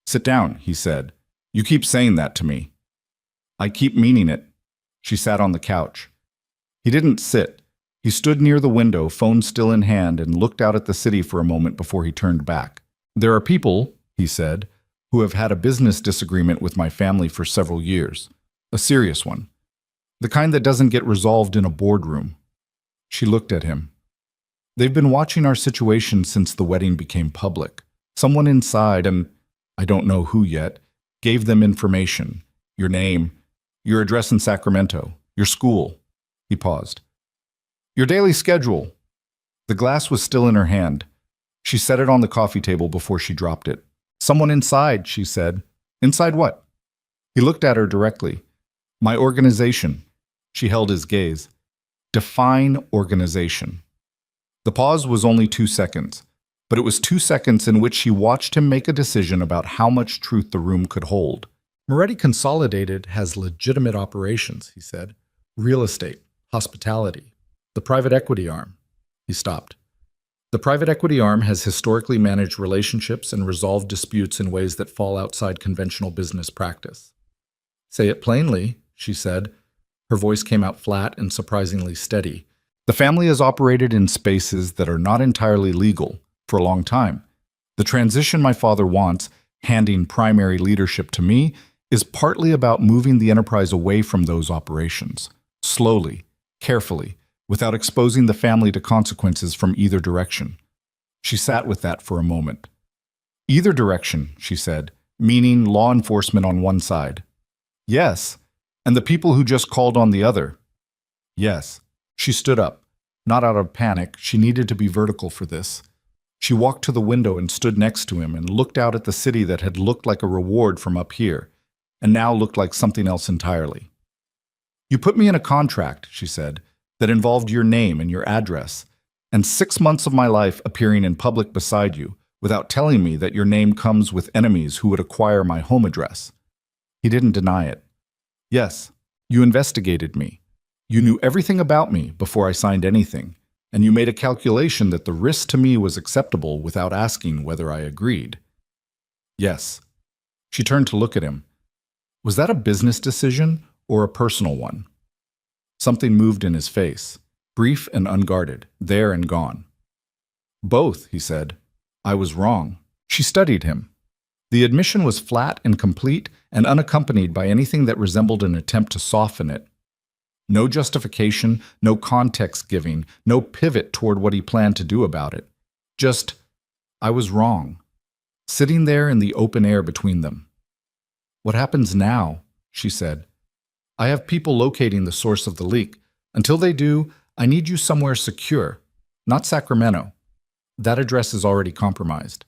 "Sit down," he said. "You keep saying that to me." "I keep meaning it." She sat on the couch. He didn't sit. He stood near the window, phone still in hand, and looked out at the city for a moment before he turned back. "There are people," he said, "who have had a business disagreement with my family for several years. A serious one. The kind that doesn't get resolved in a boardroom." She looked at him. "They've been watching our situation since the wedding became public. Someone inside, and I don't know who yet, gave them information. Your name, your address in Sacramento, your school." He paused. "Your daily schedule." The glass was still in her hand. She set it on the coffee table before she dropped it. Someone inside, she said. Inside what? He looked at her directly. My organization. She held his gaze. Define organization. The pause was only 2 seconds, but it was 2 seconds in which she watched him make a decision about how much truth the room could hold. Moretti Consolidated has legitimate operations, he said. Real estate, hospitality, the private equity arm. He stopped. The private equity arm has historically managed relationships and resolved disputes in ways that fall outside conventional business practice. Say it plainly, she said. Her voice came out flat and surprisingly steady. The family has operated in spaces that are not entirely legal for a long time. The transition my father wants, handing primary leadership to me, is partly about moving the enterprise away from those operations, slowly, carefully, without exposing the family to consequences from either direction. She sat with that for a moment. Either direction, she said, meaning law enforcement on one side. Yes, and the people who just called on the other. Yes. She stood up. Not out of panic, she needed to be vertical for this. She walked to the window and stood next to him and looked out at the city that had looked like a reward from up here, and now looked like something else entirely. You put me in a contract, she said, that involved your name and your address, and 6 months of my life appearing in public beside you, without telling me that your name comes with enemies who would acquire my home address. He didn't deny it. Yes, you investigated me. You knew everything about me before I signed anything, and you made a calculation that the risk to me was acceptable without asking whether I agreed. Yes. She turned to look at him. Was that a business decision or a personal one? Something moved in his face, brief and unguarded, there and gone. Both, he said. I was wrong. She studied him. The admission was flat and complete and unaccompanied by anything that resembled an attempt to soften it. No justification, no context giving, no pivot toward what he planned to do about it. Just, I was wrong. Sitting there in the open air between them. What happens now? She said. I have people locating the source of the leak. Until they do, I need you somewhere secure, not Sacramento. That address is already compromised.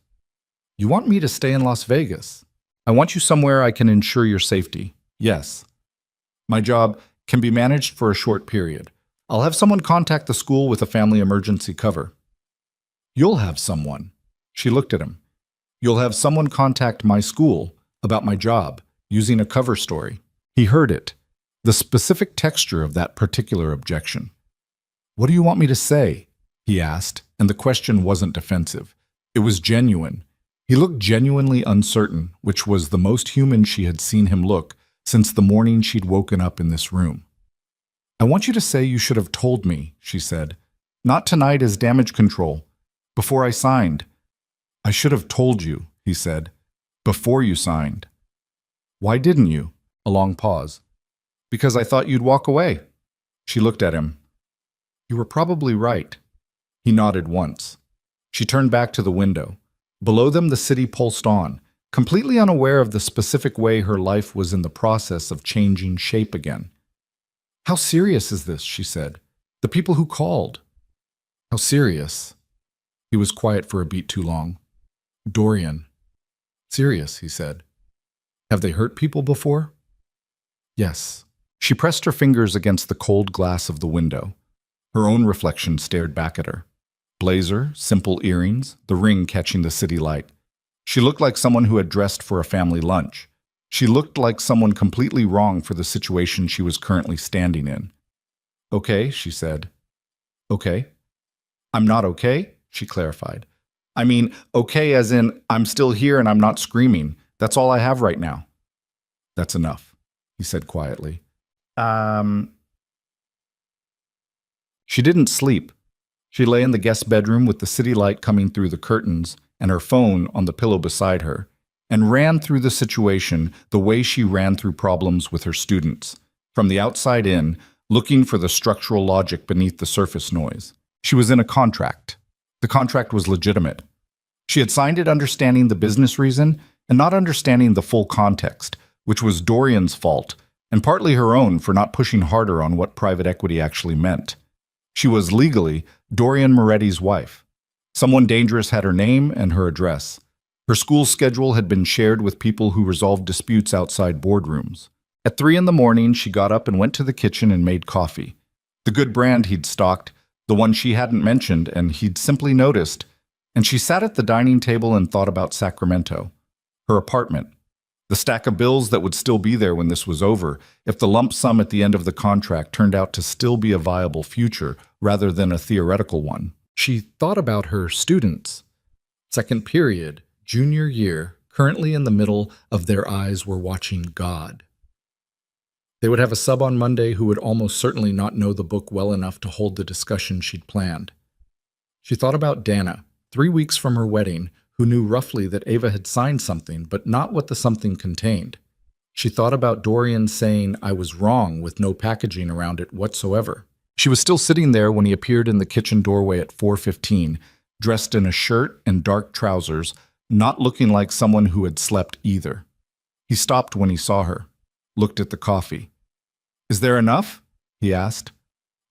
You want me to stay in Las Vegas? I want you somewhere I can ensure your safety. Yes. My job can be managed for a short period. I'll have someone contact the school with a family emergency cover. You'll have someone. She looked at him. You'll have someone contact my school about my job, using a cover story. He heard it, the specific texture of that particular objection. What do you want me to say? He asked, and the question wasn't defensive. It was genuine. He looked genuinely uncertain, which was the most human she had seen him look since the morning she'd woken up in this room. I want you to say you should have told me, she said. Not tonight as damage control. Before I signed. I should have told you, he said. Before you signed. Why didn't you? A long pause. Because I thought you'd walk away. She looked at him. You were probably right. He nodded once. She turned back to the window. Below them the city pulsed on, completely unaware of the specific way her life was in the process of changing shape again. How serious is this? She said. The people who called. How serious? He was quiet for a beat too long. Dorian. Serious, he said. Have they hurt people before? Yes. She pressed her fingers against the cold glass of the window. Her own reflection stared back at her. Blazer, simple earrings, the ring catching the city light. She looked like someone who had dressed for a family lunch. She looked like someone completely wrong for the situation she was currently standing in. Okay, she said. Okay. I'm not okay, she clarified. I mean, okay as in, I'm still here and I'm not screaming. That's all I have right now. That's enough, he said quietly. She didn't sleep. She lay in the guest bedroom with the city light coming through the curtains and her phone on the pillow beside her, and ran through the situation the way she ran through problems with her students, from the outside in, looking for the structural logic beneath the surface noise. She was in a contract. The contract was legitimate. She had signed it understanding the business reason and not understanding the full context, which was Dorian's fault, and partly her own for not pushing harder on what private equity actually meant. She was legally Dorian Moretti's wife. Someone dangerous had her name and her address. Her school schedule had been shared with people who resolved disputes outside boardrooms. At 3 in the morning, she got up and went to the kitchen and made coffee. The good brand he'd stocked, the one she hadn't mentioned and he'd simply noticed, and she sat at the dining table and thought about Sacramento, her apartment, the stack of bills that would still be there when this was over, if the lump sum at the end of the contract turned out to still be a viable future rather than a theoretical one. She thought about her students. Second period, junior year, currently in the middle of their eyes were watching God. They would have a sub on Monday who would almost certainly not know the book well enough to hold the discussion she'd planned. She thought about Dana, 3 weeks from her wedding, who knew roughly that Ava had signed something, but not what the something contained. She thought about Dorian saying, "I was wrong," with no packaging around it whatsoever. She was still sitting there when he appeared in the kitchen doorway at 4:15, dressed in a shirt and dark trousers, not looking like someone who had slept either. He stopped when he saw her, looked at the coffee. "Is there enough?" he asked.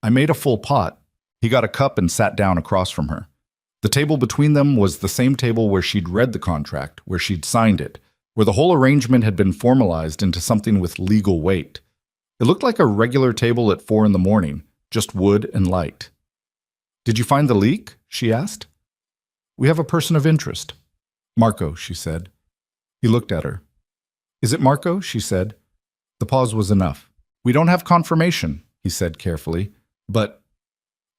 "I made a full pot." He got a cup and sat down across from her. The table between them was the same table where she'd read the contract, where she'd signed it, where the whole arrangement had been formalized into something with legal weight. It looked like a regular table at 4 in the morning, just wood and light. "Did you find the leak?" she asked. "We have a person of interest." "Marco," she said. He looked at her. "Is it Marco?" she said. The pause was enough. "We don't have confirmation," he said carefully, but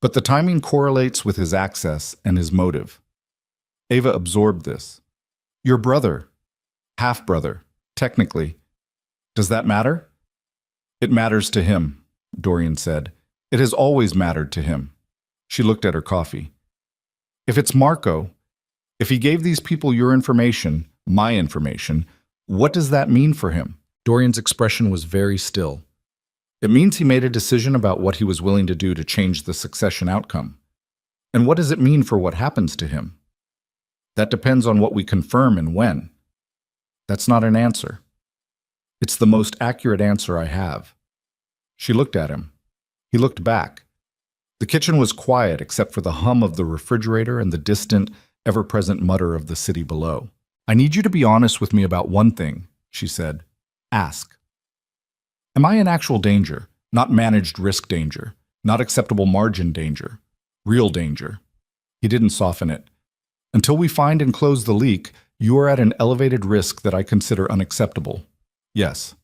the timing correlates with his access and his motive. Ava absorbed this. "Your brother, half-brother, technically. Does that matter?" "It matters to him," Dorian said. "It has always mattered to him." She looked at her coffee. "If it's Marco, if he gave these people your information, my information, what does that mean for him?" Dorian's expression was very still. "It means he made a decision about what he was willing to do to change the succession outcome. And what does it mean for what happens to him? That depends on what we confirm and when. That's not an answer. It's the most accurate answer I have." She looked at him. He looked back. The kitchen was quiet except for the hum of the refrigerator and the distant, ever-present mutter of the city below. "I need you to be honest with me about one thing," she said. "Ask. Am I in actual danger? Not managed risk danger. Not acceptable margin danger. Real danger." He didn't soften it. "Until we find and close the leak, you are at an elevated risk that I consider unacceptable." "Yes."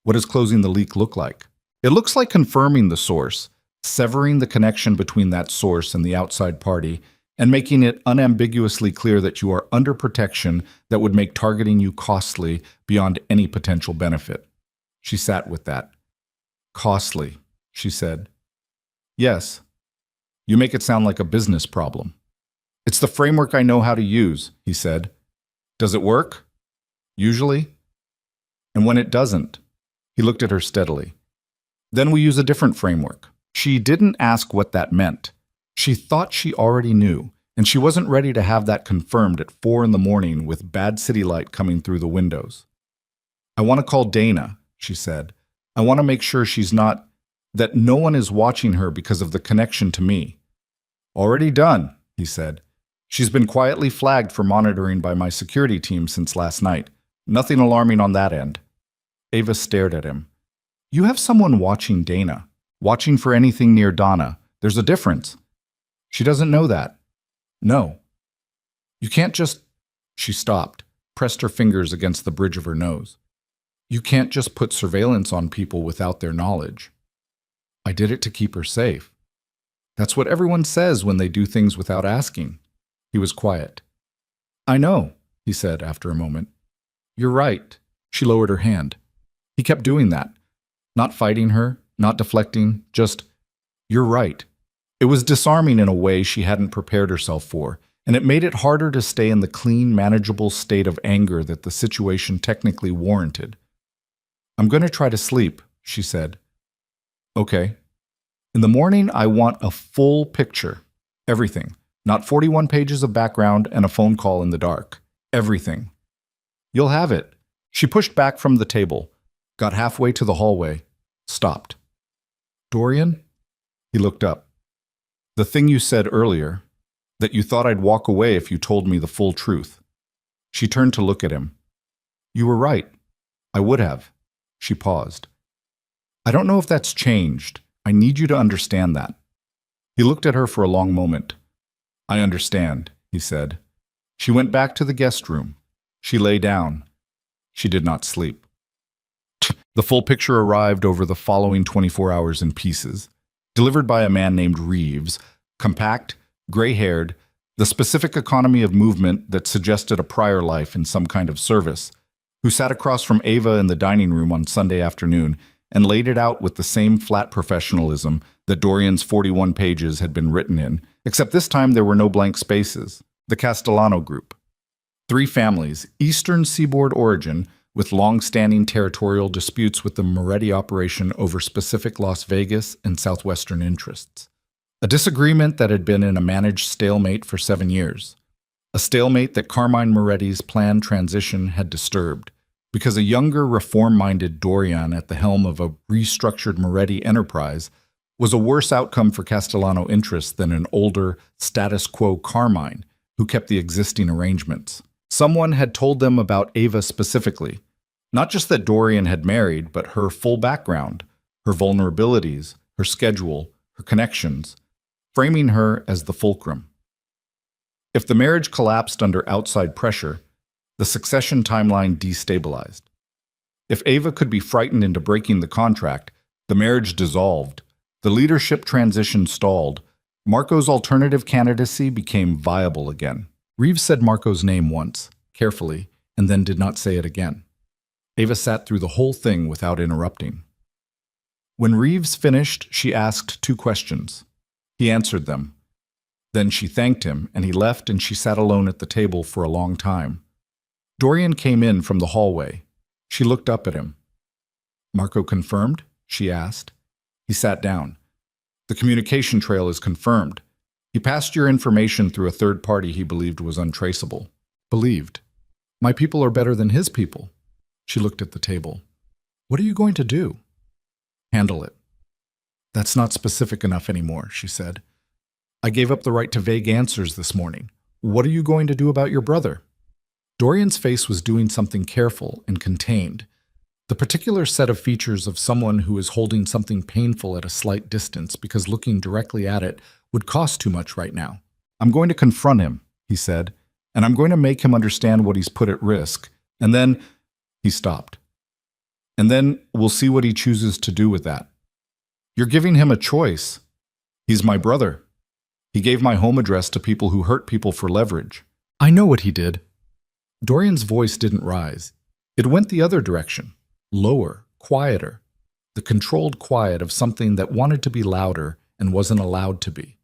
"What does closing the leak look like?" "It looks like confirming the source, severing the connection between that source and the outside party, and making it unambiguously clear that you are under protection that would make targeting you costly beyond any potential benefit." She sat with that. "Costly," she said. "Yes. You make it sound like a business problem." "It's the framework I know how to use," he said. "Does it work?" "Usually." "And when it doesn't?" He looked at her steadily. "Then we use a different framework." She didn't ask what that meant. She thought she already knew, and she wasn't ready to have that confirmed at 4 in the morning with bad city light coming through the windows. "I want to call Dana," she said. "I want to make sure she's not, that no one is watching her because of the connection to me." "Already done," he said. "She's been quietly flagged for monitoring by my security team since last night. Nothing alarming on that end." Ava stared at him. "You have someone watching Dana, watching for anything near Donna. There's a difference." "She doesn't know that." "No." "You can't just—" She stopped, pressed her fingers against the bridge of her nose. "You can't just put surveillance on people without their knowledge." "I did it to keep her safe." "That's what everyone says when they do things without asking." He was quiet. "I know," he said after a moment. "You're right." She lowered her hand. He kept doing that. Not fighting her, not deflecting, just, "You're right." It was disarming in a way she hadn't prepared herself for, and it made it harder to stay in the clean, manageable state of anger that the situation technically warranted. "I'm going to try to sleep," she said. "Okay. In the morning, I want a full picture. Everything. Not 41 pages of background and a phone call in the dark. Everything." "You'll have it." She pushed back from the table, got halfway to the hallway, stopped. "Dorian?" He looked up. "The thing you said earlier, That you thought I'd walk away if you told me the full truth. She turned to look at him. You were right. I would have. She paused. I don't know if that's changed. I need you to understand that. He looked at her for a long moment. I understand, he said. She went back to the guest room. She lay down. She did not sleep. The full picture arrived over the following 24 hours in pieces, delivered by a man named Reeves, compact, gray-haired, the specific economy of movement that suggested a prior life in some kind of service, who sat across from Ava in the dining room on Sunday afternoon and laid it out with the same flat professionalism that Dorian's 41 pages had been written in, except this time there were no blank spaces. The Castellano Group. 3 families, eastern seaboard origin, with long-standing territorial disputes with the Moretti operation over specific Las Vegas and southwestern interests. A disagreement that had been in a managed stalemate for 7 years. A stalemate that Carmine Moretti's planned transition had disturbed, because a younger, reform-minded Dorian at the helm of a restructured Moretti enterprise was a worse outcome for Castellano interests than an older, status quo Carmine who kept the existing arrangements. Someone had told them about Ava specifically, not just that Dorian had married, but her full background, her vulnerabilities, her schedule, her connections, framing her as the fulcrum. If the marriage collapsed under outside pressure, the succession timeline destabilized. If Ava could be frightened into breaking the contract, the marriage dissolved, the leadership transition stalled, Marco's alternative candidacy became viable again. Reeves said Marco's name once, carefully, and then did not say it again. Ava sat through the whole thing without interrupting. When Reeves finished, she asked 2 questions. He answered them. Then she thanked him, and he left, and she sat alone at the table for a long time. Dorian came in from the hallway. She looked up at him. Marco confirmed? She asked. He sat down. The communication trail is confirmed. He passed your information through a third party he believed was untraceable. Believed. My people are better than his people. She looked at the table. What are you going to do? Handle it. That's not specific enough anymore, she said. I gave up the right to vague answers this morning. What are you going to do about your brother? Dorian's face was doing something careful and contained. The particular set of features of someone who is holding something painful at a slight distance because looking directly at it would cost too much right now. I'm going to confront him, he said, and I'm going to make him understand what he's put at risk. And then he stopped. And then we'll see what he chooses to do with that. You're giving him a choice. He's my brother. He gave my home address to people who hurt people for leverage. I know what he did. Dorian's voice didn't rise. It went the other direction. Lower, quieter, the controlled quiet of something that wanted to be louder and wasn't allowed to be.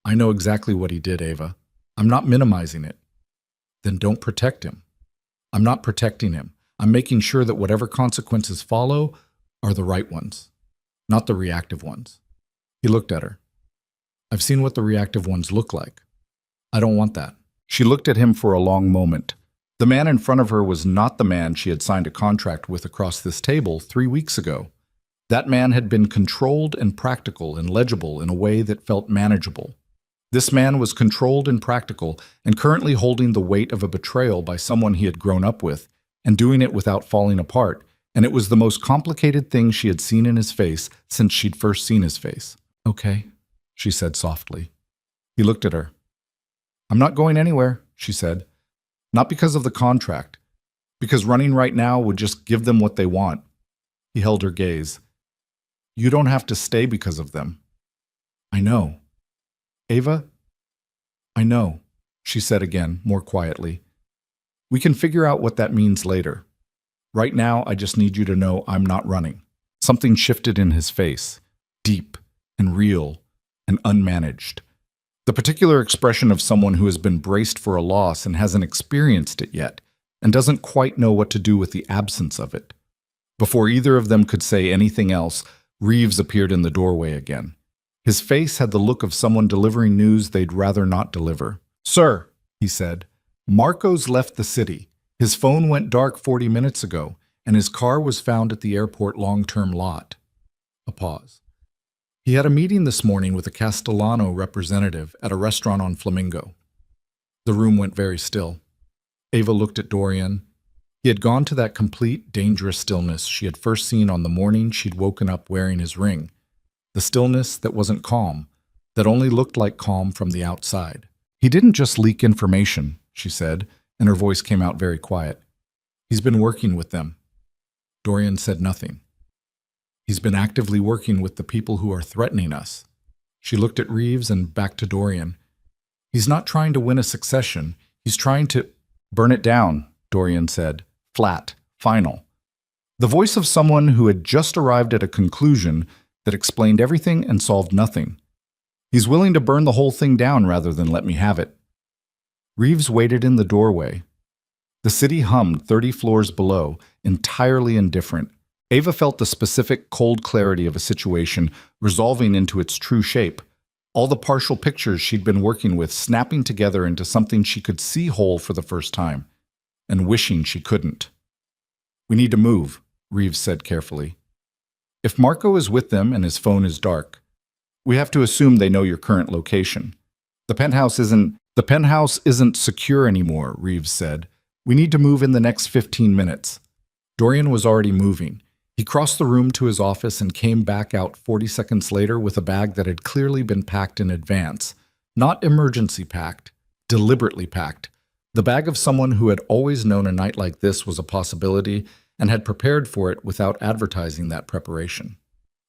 I know exactly what he did, Ava. I'm not minimizing it. Then don't protect him. I'm not protecting him. I'm making sure that whatever consequences follow are the right ones, not the reactive ones. He looked at her. I've seen what the reactive ones look like. I don't want that. She looked at him for a long moment. The man in front of her was not the man she had signed a contract with across this table 3 weeks ago. That man had been controlled and practical and legible in a way that felt manageable. This man was controlled and practical and currently holding the weight of a betrayal by someone he had grown up with and doing it without falling apart, and it was the most complicated thing she had seen in his face since she'd first seen his face. Okay, she said softly. He looked at her. I'm not going anywhere, she said. Not because of the contract, because running right now would just give them what they want. He held her gaze. You don't have to stay because of them. I know. Ava? I know, she said again, more quietly. We can figure out what that means later. Right now, I just need you to know I'm not running. Something shifted in his face, deep and real and unmanaged. The particular expression of someone who has been braced for a loss and hasn't experienced it yet, and doesn't quite know what to do with the absence of it. Before either of them could say anything else, Reeves appeared in the doorway again. His face had the look of someone delivering news they'd rather not deliver. Sir, he said, Marco's left the city. His phone went dark 40 minutes ago, and his car was found at the airport long-term lot. A pause. He had a meeting this morning with a Castellano representative at a restaurant on Flamingo. The room went very still. Ava looked at Dorian. He had gone to that complete, dangerous stillness she had first seen on the morning she'd woken up wearing his ring. The stillness that wasn't calm, that only looked like calm from the outside. He didn't just leak information, she said, and her voice came out very quiet. He's been working with them. Dorian said nothing. He's been actively working with the people who are threatening us. She looked at Reeves and back to Dorian. He's not trying to win a succession. He's trying to burn it down, Dorian said. Flat, final. The voice of someone who had just arrived at a conclusion that explained everything and solved nothing. He's willing to burn the whole thing down rather than let me have it. Reeves waited in the doorway. The city hummed 30 floors below, entirely indifferent. Ava felt the specific, cold clarity of a situation resolving into its true shape. All the partial pictures she'd been working with snapping together into something she could see whole for the first time, and wishing she couldn't. We need to move, Reeves said carefully. If Marco is with them and his phone is dark, we have to assume they know your current location. The penthouse isn't secure anymore, Reeves said. We need to move in the next 15 minutes. Dorian was already moving. He crossed the room to his office and came back out 40 seconds later with a bag that had clearly been packed in advance. Not emergency packed, deliberately packed. The bag of someone who had always known a night like this was a possibility and had prepared for it without advertising that preparation.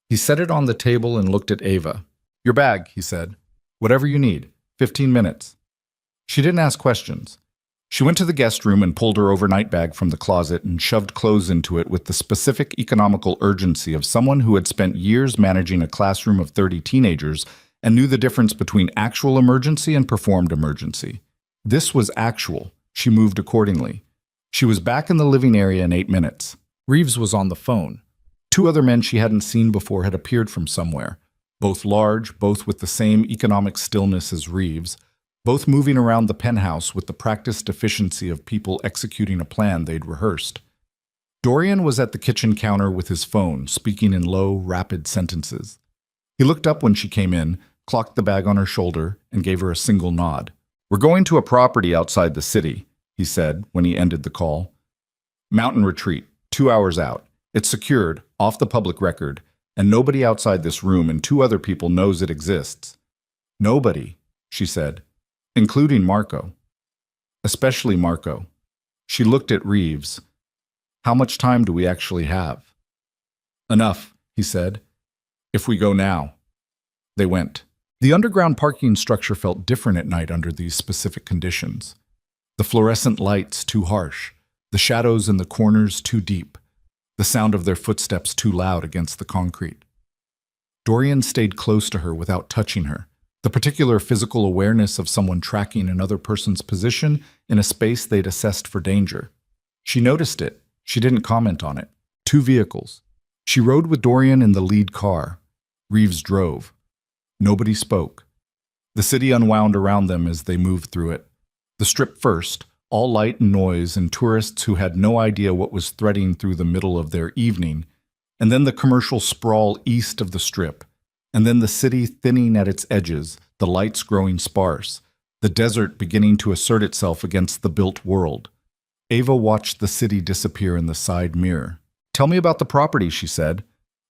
He set it on the table and looked at Ava. Your bag, he said. Whatever you need. 15 minutes. She didn't ask questions. She went to the guest room and pulled her overnight bag from the closet and shoved clothes into it with the specific economical urgency of someone who had spent years managing a classroom of 30 teenagers and knew the difference between actual emergency and performed emergency. This was actual. She moved accordingly. She was back in the living area in 8 minutes. Reeves was on the phone. 2 other men she hadn't seen before had appeared from somewhere, both large, both with the same economic stillness as Reeves, both moving around the penthouse with the practiced efficiency of people executing a plan they'd rehearsed. Dorian was at the kitchen counter with his phone, speaking in low, rapid sentences. He looked up when she came in, clocked the bag on her shoulder, and gave her a single nod. We're going to a property outside the city, he said when he ended the call. Mountain retreat, 2 hours out. It's secured, off the public record, and nobody outside this room and 2 other people knows it exists. Nobody, she said. Including Marco. Especially Marco. She looked at Reeves. How much time do we actually have? Enough, he said. If we go now. They went. The underground parking structure felt different at night under these specific conditions. The fluorescent lights too harsh, the shadows in the corners too deep, the sound of their footsteps too loud against the concrete. Dorian stayed close to her without touching her. The particular physical awareness of someone tracking another person's position in a space they'd assessed for danger. She noticed it. She didn't comment on it. 2 vehicles. She rode with Dorian in the lead car. Reeves drove. Nobody spoke. The city unwound around them as they moved through it. The strip first, all light and noise and tourists who had no idea what was threading through the middle of their evening, and then the commercial sprawl east of the strip. And then the city thinning at its edges, the lights growing sparse, the desert beginning to assert itself against the built world. Ava watched the city disappear in the side mirror. Tell me about the property, she said.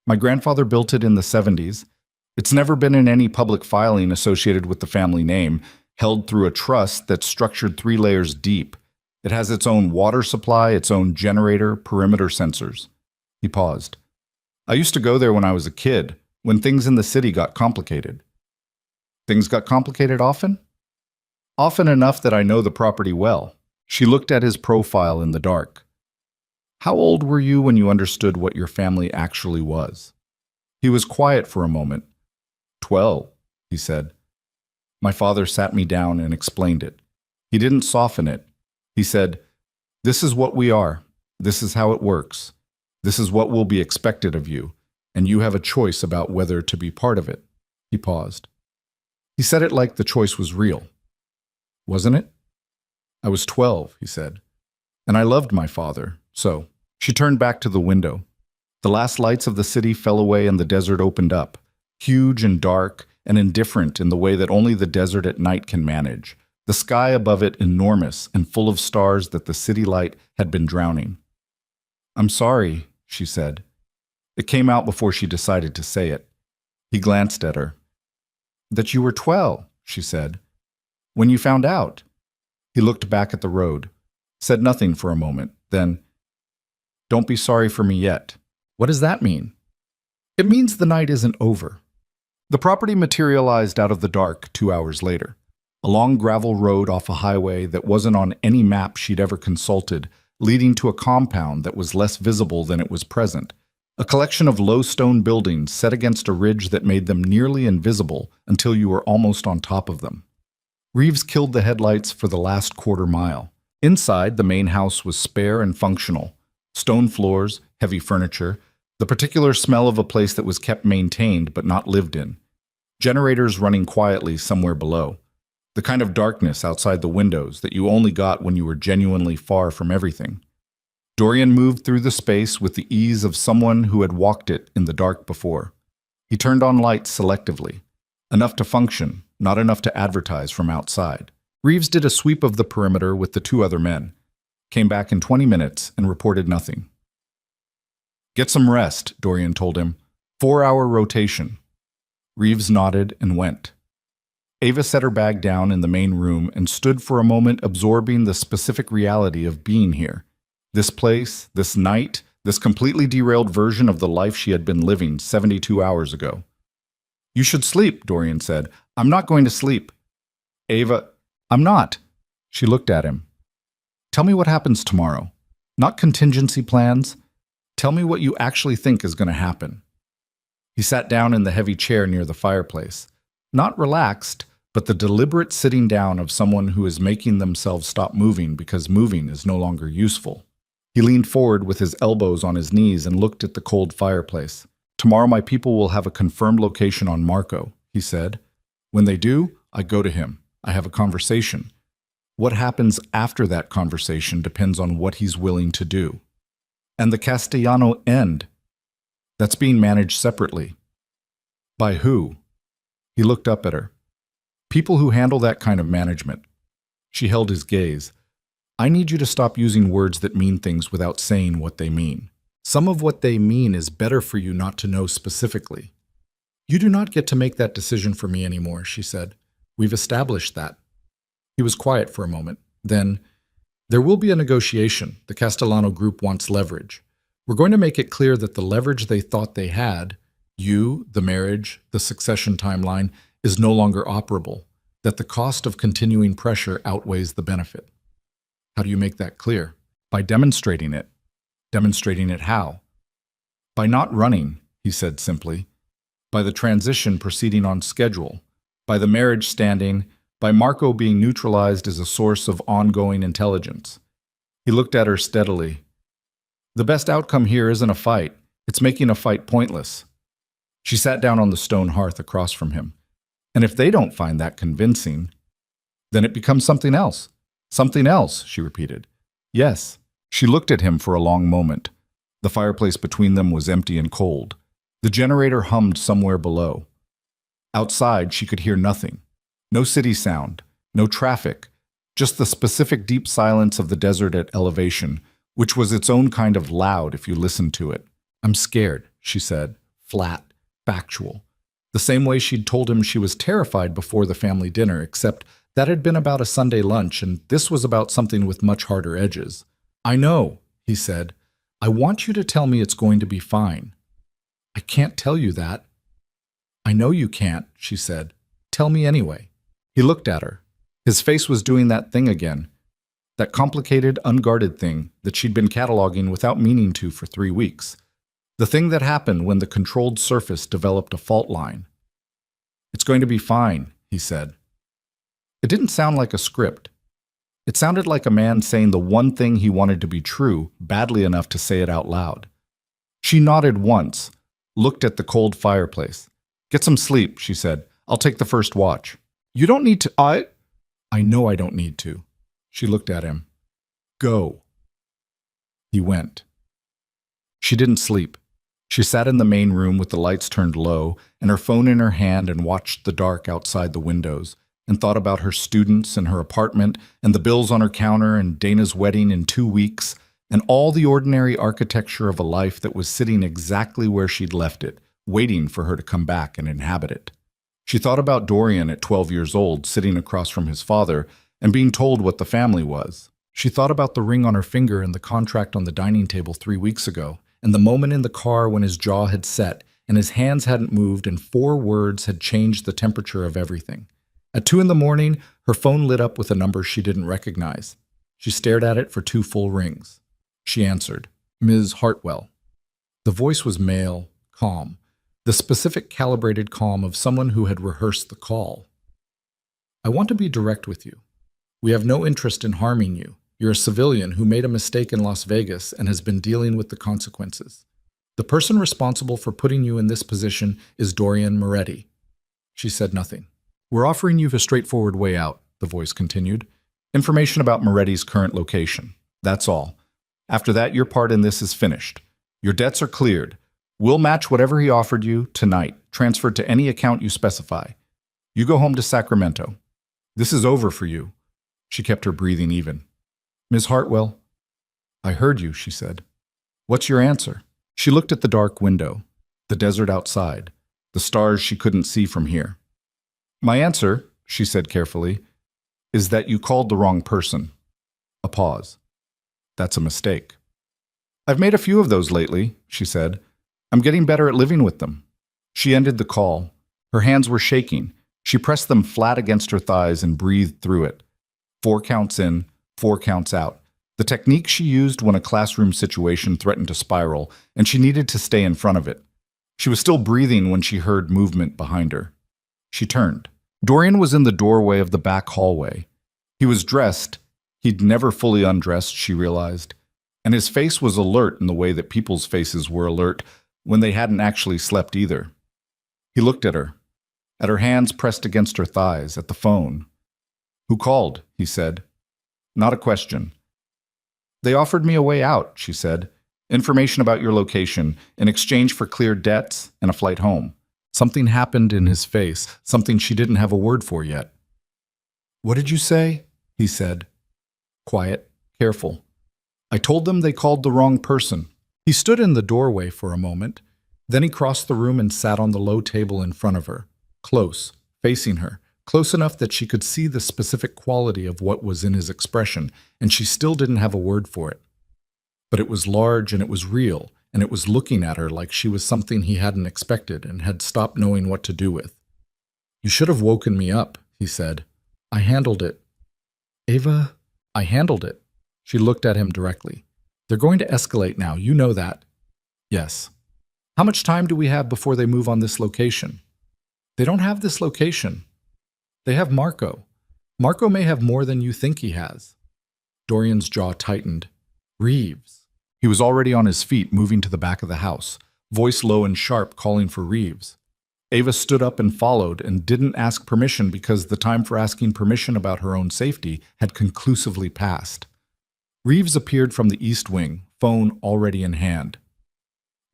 My grandfather built it in the 70s. It's never been in any public filing associated with the family name, held through a trust that's structured 3 layers deep. It has its own water supply, its own generator, perimeter sensors. He paused. I used to go there when I was a kid, when things in the city got complicated. Things got complicated often? Often enough that I know the property well. She looked at his profile in the dark. How old were you when you understood what your family actually was? He was quiet for a moment. 12, he said. My father sat me down and explained it. He didn't soften it. He said, this is what we are. This is how it works. This is what will be expected of you, and you have a choice about whether to be part of it. He paused. He said it like the choice was real. Wasn't it? I was 12, he said, and I loved my father, so. She turned back to the window. The last lights of the city fell away and the desert opened up. huge and dark and indifferent in the way that only the desert at night can manage, the sky above it enormous and full of stars that the city light had been drowning. "I'm sorry," she said. It came out before she decided to say it. He glanced at her. "That you were 12, she said. "When you found out." He looked back at the road, said nothing for a moment, then, "Don't be sorry for me yet." "What does that mean?" "It means the night isn't over." The property materialized out of the dark 2 hours later. A long gravel road off a highway that wasn't on any map she'd ever consulted, leading to a compound that was less visible than it was present. A collection of low stone buildings set against a ridge that made them nearly invisible until you were almost on top of them. Reeves killed the headlights for the last quarter-mile. Inside, the main house was spare and functional. Stone floors, heavy furniture, the particular smell of a place that was kept maintained but not lived in. Generators running quietly somewhere below. The kind of darkness outside the windows that you only got when you were genuinely far from everything. Dorian moved through the space with the ease of someone who had walked it in the dark before. He turned on lights selectively. Enough to function, not enough to advertise from outside. Reeves did a sweep of the perimeter with the 2 other men. Came back in 20 minutes and reported nothing. "Get some rest," Dorian told him. 4-hour rotation. Reeves nodded and went. Ava set her bag down in the main room and stood for a moment absorbing the specific reality of being here. This place, this night, this completely derailed version of the life she had been living 72 hours ago. "You should sleep," Dorian said. "I'm not going to sleep." Ava, "I'm not." She looked at him. "Tell me what happens tomorrow. Not contingency plans. Tell me what you actually think is going to happen." He sat down in the heavy chair near the fireplace. Not relaxed, but the deliberate sitting down of someone who is making themselves stop moving because moving is no longer useful. He leaned forward with his elbows on his knees and looked at the cold fireplace. "Tomorrow my people will have a confirmed location on Marco," he said. "When they do, I go to him. I have a conversation. What happens after that conversation depends on what he's willing to do. And the Castellano end, that's being managed separately." "By who?" He looked up at her. "People who handle that kind of management." She held his gaze. "I need you to stop using words that mean things without saying what they mean. Some of what they mean is better for you not to know specifically." "You do not get to make that decision for me anymore," she said. "We've established that." He was quiet for a moment. Then, "There will be a negotiation. The Castellano group wants leverage. We're going to make it clear that the leverage they thought they had, you, the marriage, the succession timeline, is no longer operable, that the cost of continuing pressure outweighs the benefit." "How do you make that clear?" "By demonstrating it." "Demonstrating it how?" "By not running," he said simply. "By the transition proceeding on schedule. By the marriage standing. By Marco being neutralized as a source of ongoing intelligence." He looked at her steadily. "The best outcome here isn't a fight. It's making a fight pointless." She sat down on the stone hearth across from him. "And if they don't find that convincing, then it becomes something else." "Something else," she repeated. "Yes." She looked at him for a long moment. The fireplace between them was empty and cold. The generator hummed somewhere below. Outside, she could hear nothing. No city sound, no traffic, just the specific deep silence of the desert at elevation, which was its own kind of loud if you listened to it. "I'm scared," she said, flat, factual. The same way she'd told him she was terrified before the family dinner, except that had been about a Sunday lunch, and this was about something with much harder edges. "I know," he said. "I want you to tell me it's going to be fine." "I can't tell you that." "I know you can't," she said. "Tell me anyway." He looked at her. His face was doing that thing again, that complicated, unguarded thing that she'd been cataloging without meaning to for 3 weeks. The thing that happened when the controlled surface developed a fault line. "It's going to be fine," he said. It didn't sound like a script. It sounded like a man saying the one thing he wanted to be true badly enough to say it out loud. She nodded once, looked at the cold fireplace. "Get some sleep," she said. "I'll take the first watch." "You don't need to." I know I don't need to." She looked at him. "Go." He went. She didn't sleep. She sat in the main room with the lights turned low and her phone in her hand and watched the dark outside the windows and thought about her students and her apartment and the bills on her counter and Dana's wedding in 2 weeks and all the ordinary architecture of a life that was sitting exactly where she'd left it, waiting for her to come back and inhabit it. She thought about Dorian at 12 years old, sitting across from his father and being told what the family was. She thought about the ring on her finger and the contract on the dining table 3 weeks ago, and the moment in the car when his jaw had set and his hands hadn't moved and 4 words had changed the temperature of everything. At 2 in the morning, her phone lit up with a number she didn't recognize. She stared at it for 2 full rings. She answered, "Ms. Hartwell." The voice was male, calm, the specific calibrated calm of someone who had rehearsed the call. "I want to be direct with you. We have no interest in harming you. You're a civilian who made a mistake in Las Vegas and has been dealing with the consequences. The person responsible for putting you in this position is Dorian Moretti." She said nothing. "We're offering you a straightforward way out," the voice continued. "Information about Moretti's current location. That's all. After that, your part in this is finished. Your debts are cleared. We'll match whatever he offered you tonight, transferred to any account you specify. You go home to Sacramento. This is over for you." She kept her breathing even. "Ms. Hartwell." "I heard you," she said. "What's your answer?" She looked at the dark window, the desert outside, the stars she couldn't see from here. "My answer," she said carefully, "is that you called the wrong person." A pause. "That's a mistake." "I've made a few of those lately," she said. "I'm getting better at living with them." She ended the call. Her hands were shaking. She pressed them flat against her thighs and breathed through it. 4 counts in, 4 counts out. The technique she used when a classroom situation threatened to spiral, and she needed to stay in front of it. She was still breathing when she heard movement behind her. She turned. Dorian was in the doorway of the back hallway. He was dressed. He'd never fully undressed, she realized. And his face was alert in the way that people's faces were alert when they hadn't actually slept either. He looked at her hands pressed against her thighs, at the phone. "Who called?" he said. "Not a question." "They offered me a way out," she said. "Information about your location, in exchange for cleared debts and a flight home." Something happened in his face, something she didn't have a word for yet. "What did you say?" he said. Quiet, careful. "I told them they called the wrong person." He stood in the doorway for a moment. Then he crossed the room and sat on the low table in front of her, close, facing her, close enough that she could see the specific quality of what was in his expression, and she still didn't have a word for it. But it was large and it was real, and it was looking at her like she was something he hadn't expected and had stopped knowing what to do with. "You should have woken me up," he said. "I handled it." "Ava, I handled it." She looked at him directly. "They're going to escalate now, you know that." "Yes." "How much time do we have before they move on this location?" "They don't have this location. They have Marco. Marco may have more than you think he has." Dorian's jaw tightened. "Reeves." He was already on his feet, moving to the back of the house, voice low and sharp, calling for Reeves. Ava stood up and followed and didn't ask permission because the time for asking permission about her own safety had conclusively passed. Reeves appeared from the east wing, phone already in hand.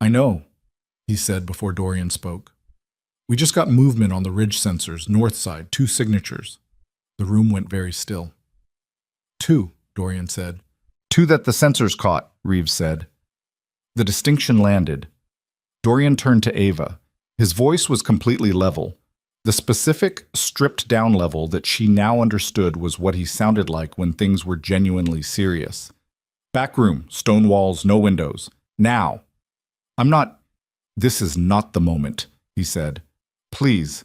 "I know," he said before Dorian spoke. "We just got movement on the ridge sensors, north side, 2 signatures." The room went very still. "2, Dorian said. "2 that the sensors caught," Reeves said. The distinction landed. Dorian turned to Ava. His voice was completely level. The specific, stripped-down level that she now understood was what he sounded like when things were genuinely serious. "Back room, stone walls, no windows. Now." "I'm not—" "This is not the moment," he said. "Please."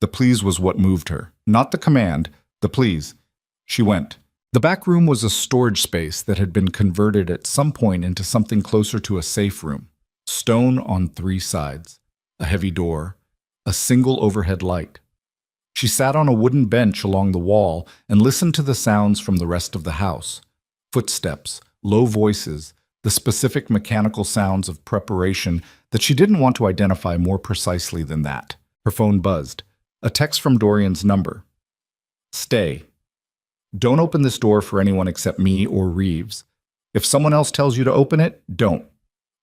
The please was what moved her. Not the command, the please. She went. The back room was a storage space that had been converted at some point into something closer to a safe room. Stone on 3 sides. A heavy door. A single overhead light. She sat on a wooden bench along the wall and listened to the sounds from the rest of the house. Footsteps, low voices, the specific mechanical sounds of preparation that she didn't want to identify more precisely than that. Her phone buzzed. A text from Dorian's number. "Stay. Don't open this door for anyone except me or Reeves. If someone else tells you to open it, don't."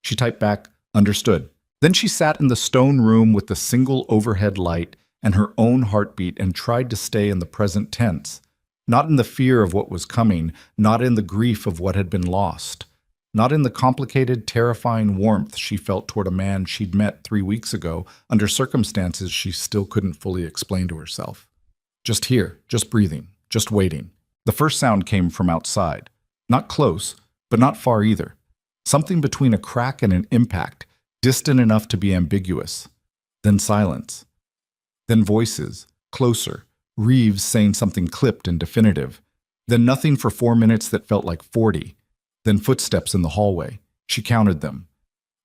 She typed back, Understood. Then she sat in the stone room with the single overhead light and her own heartbeat and tried to stay in the present tense, not in the fear of what was coming, not in the grief of what had been lost, not in the complicated, terrifying warmth she felt toward a man she'd met 3 weeks ago under circumstances she still couldn't fully explain to herself. Just here, just breathing, just waiting. The first sound came from outside. Not close, but not far either. Something between a crack and an impact, distant enough to be ambiguous. Then silence. Then voices, closer, Reeves saying something clipped and definitive. Then nothing for 4 minutes that felt like 40. Then footsteps in the hallway. She counted them.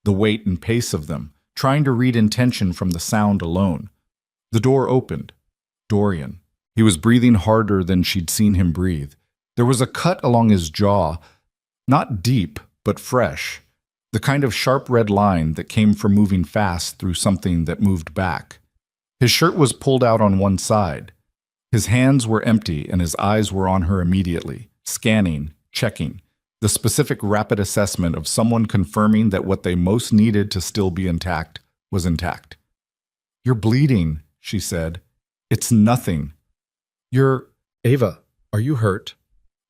The weight and pace of them, trying to read intention from the sound alone. The door opened. Dorian. He was breathing harder than she'd seen him breathe. There was a cut along his jaw, not deep, but fresh. The kind of sharp red line that came from moving fast through something that moved back. His shirt was pulled out on one side. His hands were empty and his eyes were on her immediately, scanning, checking, the specific rapid assessment of someone confirming that what they most needed to still be intact was intact. "You're bleeding," she said. "It's nothing." Ava, are you hurt?"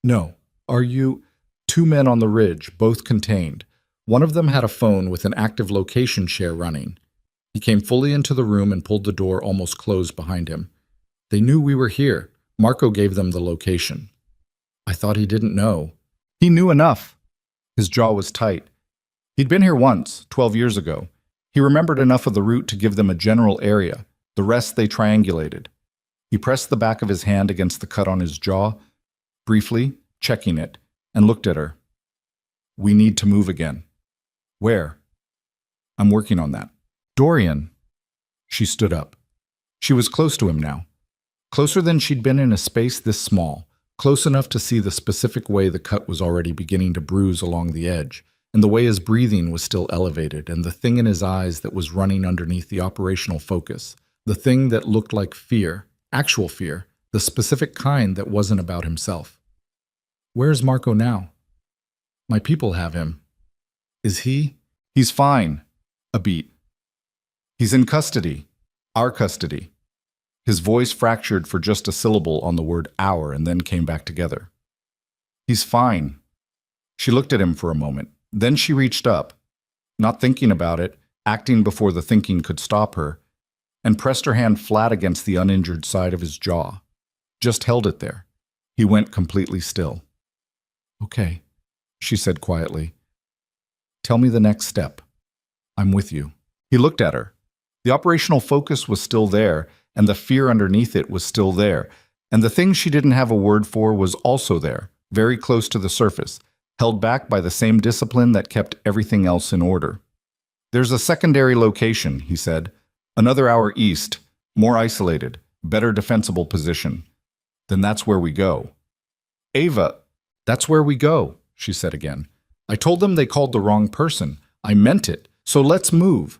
"No. Are you—" 2 men on the ridge, both contained. One of them had a phone with an active location share running. He came fully into the room and pulled the door almost closed behind him. "They knew we were here. Marco gave them the location." "I thought he didn't know." "He knew enough." His jaw was tight. He'd been here once, 12 years ago. He remembered enough of the route to give them a general area. The rest they triangulated. He pressed the back of his hand against the cut on his jaw, briefly, checking it, and looked at her. "We need to move again." "Where?" "I'm working on that." "Dorian." She stood up. She was close to him now. Closer than she'd been in a space this small. Close enough to see the specific way the cut was already beginning to bruise along the edge, and the way his breathing was still elevated, and the thing in his eyes that was running underneath the operational focus, the thing that looked like fear, actual fear, the specific kind that wasn't about himself. "Where's Marco now?" "My people have him." "Is he?" "He's fine." A beat. "He's in custody. Our custody." His voice fractured for just a syllable on the word "our" and then came back together. "He's fine." She looked at him for a moment. Then she reached up, not thinking about it, acting before the thinking could stop her, and pressed her hand flat against the uninjured side of his jaw. Just held it there. He went completely still. "Okay," she said quietly. "Tell me the next step. I'm with you." He looked at her. The operational focus was still there, and the fear underneath it was still there, and the thing she didn't have a word for was also there, very close to the surface, held back by the same discipline that kept everything else in order. "There's a secondary location," he said. "Another hour east, more isolated, better defensible position. Then that's where we go." "Ava, that's where we go," she said again. "I told them they called the wrong person. I meant it. So let's move."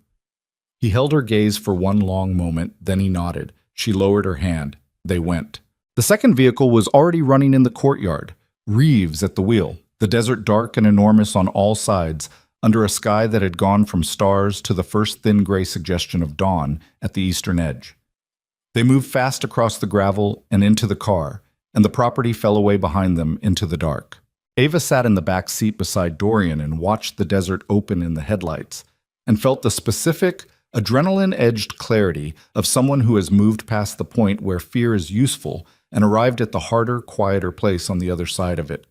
He held her gaze for one long moment, then he nodded. She lowered her hand. They went. The second vehicle was already running in the courtyard, Reeves at the wheel, the desert dark and enormous on all sides, under a sky that had gone from stars to the first thin gray suggestion of dawn at the eastern edge. They moved fast across the gravel and into the car, and the property fell away behind them into the dark. Ava sat in the back seat beside Dorian and watched the desert open in the headlights, and felt the specific, adrenaline-edged clarity of someone who has moved past the point where fear is useful and arrived at the harder, quieter place on the other side of it.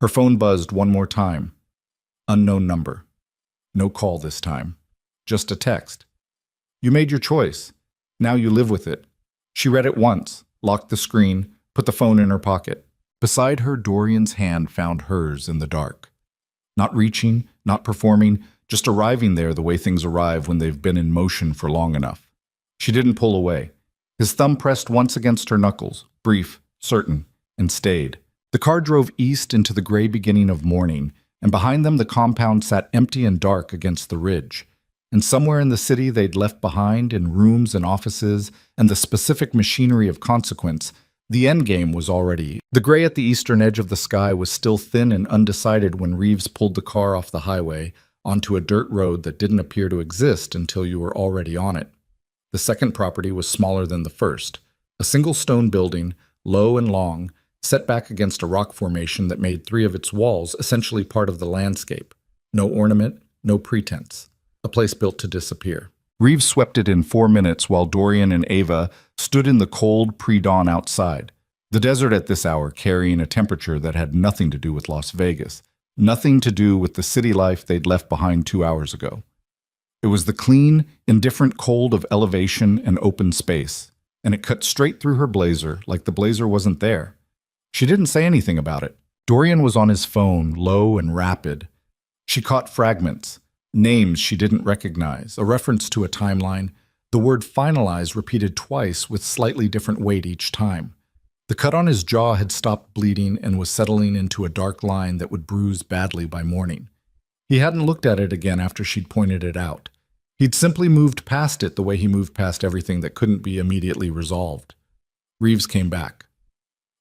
Her phone buzzed one more time. Unknown number. No call this time. Just a text. "You made your choice. Now you live with it." She read it once, locked the screen, put the phone in her pocket. Beside her, Dorian's hand found hers in the dark. Not reaching, not performing, just arriving there the way things arrive when they've been in motion for long enough. She didn't pull away. His thumb pressed once against her knuckles, brief, certain, and stayed. The car drove east into the gray beginning of morning, and behind them the compound sat empty and dark against the ridge. And somewhere in the city they'd left behind, in rooms and offices, and the specific machinery of consequence, the endgame was already. The gray at the eastern edge of the sky was still thin and undecided when Reeves pulled the car off the highway, onto a dirt road that didn't appear to exist until you were already on it. The second property was smaller than the first, a single stone building, low and long, set back against a rock formation that made three of its walls essentially part of the landscape. No ornament, no pretense. A place built to disappear. Reeves swept it in 4 minutes while Dorian and Ava stood in the cold pre-dawn outside. The desert at this hour carrying a temperature that had nothing to do with Las Vegas, nothing to do with the city life they'd left behind 2 hours ago. It was the clean, indifferent cold of elevation and open space, and it cut straight through her blazer like the blazer wasn't there. She didn't say anything about it. Dorian was on his phone, low and rapid. She caught fragments, names she didn't recognize, a reference to a timeline, the word finalize repeated twice with slightly different weight each time. The cut on his jaw had stopped bleeding and was settling into a dark line that would bruise badly by morning. He hadn't looked at it again after she'd pointed it out. He'd simply moved past it the way he moved past everything that couldn't be immediately resolved. Reeves came back.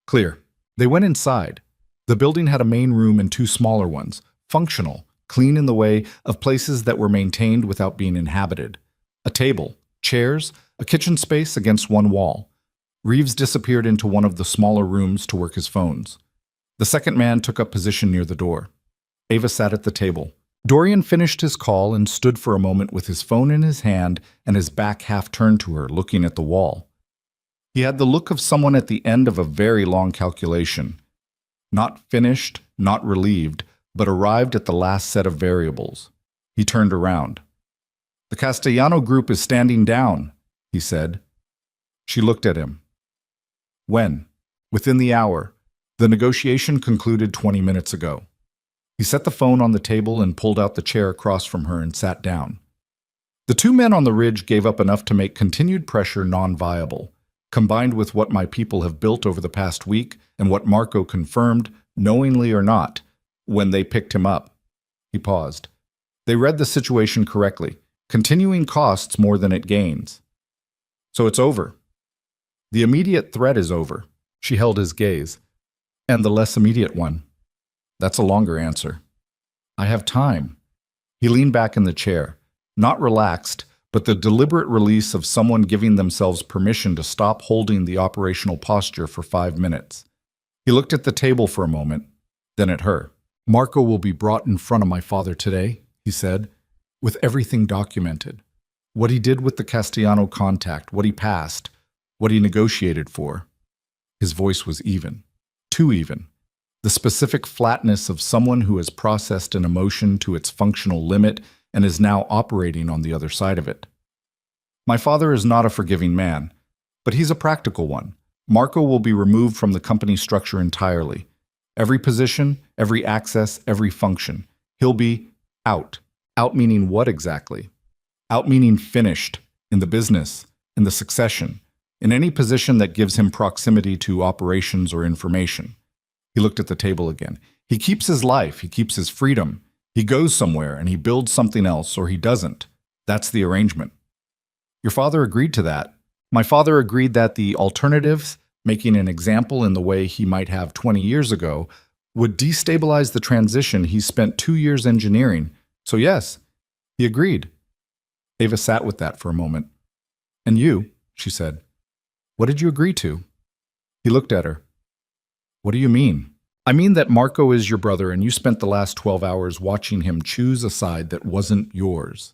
Clear. They went inside. The building had a main room and 2 smaller ones, functional, clean in the way of places that were maintained without being inhabited. A table, chairs, a kitchen space against one wall. Reeves disappeared into one of the smaller rooms to work his phones. The second man took up position near the door. Ava sat at the table. Dorian finished his call and stood for a moment with his phone in his hand and his back half turned to her, looking at the wall. He had the look of someone at the end of a very long calculation. Not finished, not relieved, but arrived at the last set of variables. He turned around. "The Castellano group is standing down," he said. She looked at him. "When?" "Within the hour. The negotiation concluded 20 minutes ago." He set the phone on the table and pulled out the chair across from her and sat down. The 2 men on the ridge gave up enough to make continued pressure non-viable. Combined with what my people have built over the past week and what Marco confirmed, knowingly or not, when they picked him up. He paused. They read the situation correctly. Continuing costs more than it gains. So it's over. The immediate threat is over. She held his gaze. And the less immediate one. That's a longer answer. I have time. He leaned back in the chair, not relaxed, but the deliberate release of someone giving themselves permission to stop holding the operational posture for 5 minutes. He looked at the table for a moment, then at her. "Marco will be brought in front of my father today," he said, "with everything documented. What he did with the Castellano contact, what he passed, what he negotiated for." His voice was even. Too even. The specific flatness of someone who has processed an emotion to its functional limit and is now operating on the other side of it. My father is not a forgiving man, but he's a practical one. Marco will be removed from the company structure entirely. Every position, every access, every function. He'll be out. Out meaning what exactly? Out meaning finished, in the business, in the succession, in any position that gives him proximity to operations or information. He looked at the table again. He keeps his life, he keeps his freedom. He goes somewhere and he builds something else, or he doesn't. That's the arrangement. Your father agreed to that. My father agreed that the alternatives, making an example in the way he might have 20 years ago, would destabilize the transition he spent 2 years engineering. So yes, he agreed. Ava sat with that for a moment. "And you," she said, "what did you agree to?" He looked at her. "What do you mean?" "I mean that Marco is your brother and you spent the last 12 hours watching him choose a side that wasn't yours.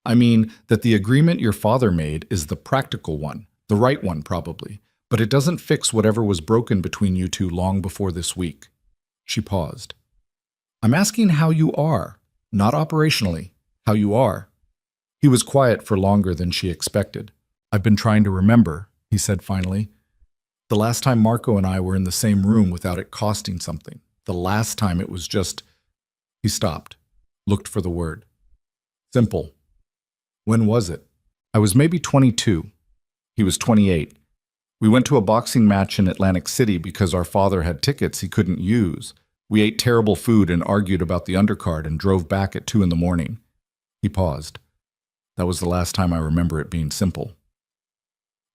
I mean that the agreement your father made is the practical one, the right one probably, but it doesn't fix whatever was broken between you two long before this week." She paused. "I'm asking how you are, not operationally, how you are." He was quiet for longer than she expected. "I've been trying to remember," he said finally. "The last time Marco and I were in the same room without it costing something. The last time it was just..." He stopped, looked for the word. "Simple." "When was it?" "I was maybe 22. He was 28. We went to a boxing match in Atlantic City because our father had tickets he couldn't use. We ate terrible food and argued about the undercard and drove back at 2 in the morning. He paused. That was the last time I remember it being simple.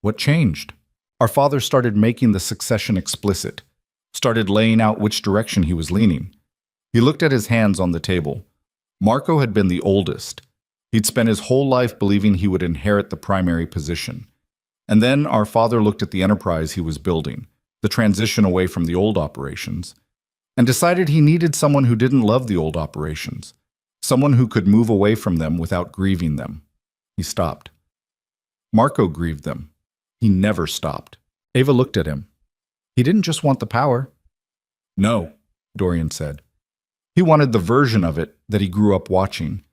What changed? Our father started making the succession explicit, started laying out which direction he was leaning. He looked at his hands on the table. Marco had been the oldest. He'd spent his whole life believing he would inherit the primary position. And then our father looked at the enterprise he was building, the transition away from the old operations, and decided he needed someone who didn't love the old operations, someone who could move away from them without grieving them. He stopped. Marco grieved them. He never stopped. Ava looked at him. He didn't just want the power. No, Dorian said. He wanted the version of it that he grew up watching,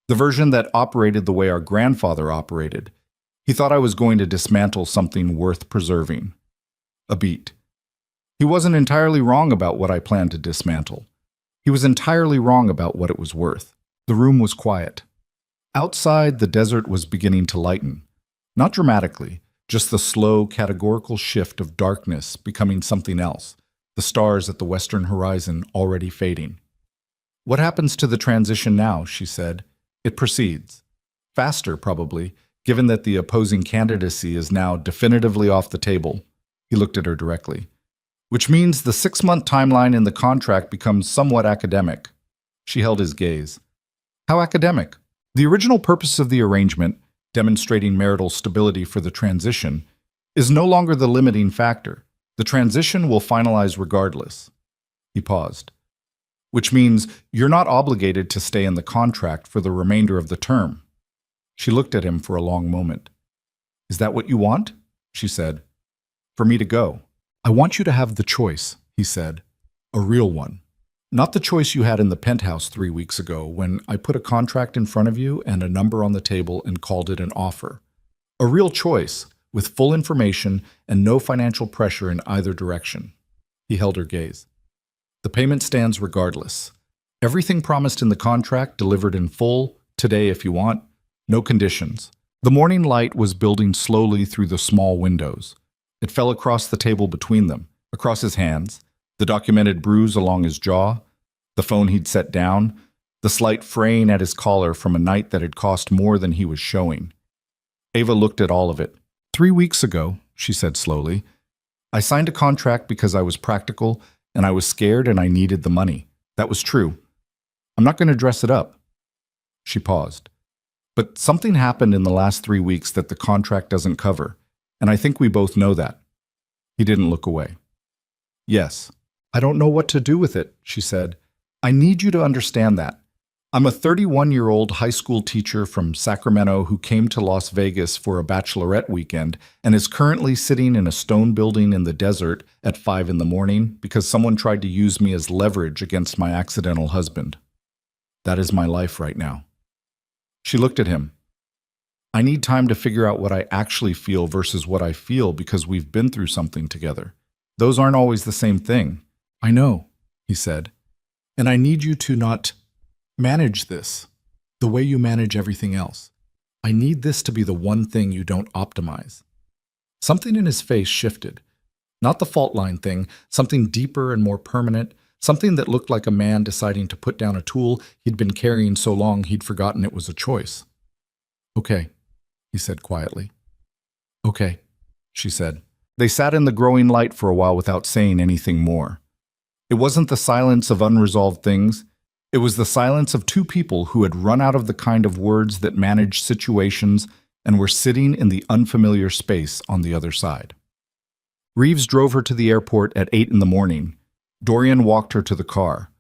the version that operated the way our grandfather operated. He thought I was going to dismantle something worth preserving. A beat. He wasn't entirely wrong about what I planned to dismantle. He was entirely wrong about what it was worth. The room was quiet. Outside, the desert was beginning to lighten. Not dramatically, just the slow, categorical shift of darkness becoming something else, the stars at the western horizon already fading. What happens to the transition now, she said. It proceeds. Faster, probably, given that the opposing candidacy is now definitively off the table. He looked at her directly. Which means the 6-month timeline in the contract becomes somewhat academic. She held his gaze. How academic? The original purpose of the arrangement, demonstrating marital stability for the transition, is no longer the limiting factor. The transition will finalize regardless. He paused. Which means you're not obligated to stay in the contract for the remainder of the term. She looked at him for a long moment. Is that what you want? She said. For me to go. I want you to have the choice, he said. A real one. Not the choice you had in the penthouse 3 weeks ago when I put a contract in front of you and a number on the table and called it an offer. A real choice, with full information and no financial pressure in either direction. He held her gaze. The payment stands regardless. Everything promised in the contract delivered in full, today if you want, no conditions. The morning light was building slowly through the small windows. It fell across the table between them, across his hands, the documented bruise along his jaw, the phone he'd set down, the slight fraying at his collar from a night that had cost more than he was showing. Ava looked at all of it. 3 weeks ago, she said slowly, I signed a contract because I was practical and I was scared and I needed the money. That was true. I'm not going to dress it up. She paused. But something happened in the last 3 weeks that the contract doesn't cover, and I think we both know that. He didn't look away. Yes. I don't know what to do with it, she said. I need you to understand that. I'm a 31-year-old high school teacher from Sacramento who came to Las Vegas for a bachelorette weekend and is currently sitting in a stone building in the desert at 5 in the morning because someone tried to use me as leverage against my accidental husband. That is my life right now. She looked at him. I need time to figure out what I actually feel versus what I feel because we've been through something together. Those aren't always the same thing. I know, he said. And I need you to not manage this the way you manage everything else. I need this to be the one thing you don't optimize. Something in his face shifted. Not the fault line thing, something deeper and more permanent, something that looked like a man deciding to put down a tool he'd been carrying so long he'd forgotten it was a choice. Okay, he said quietly. Okay, she said. They sat in the growing light for a while without saying anything more. It wasn't the silence of unresolved things. It was the silence of two people who had run out of the kind of words that managed situations and were sitting in the unfamiliar space on the other side. Reeves drove her to the airport at 8 in the morning. Dorian walked her to the car.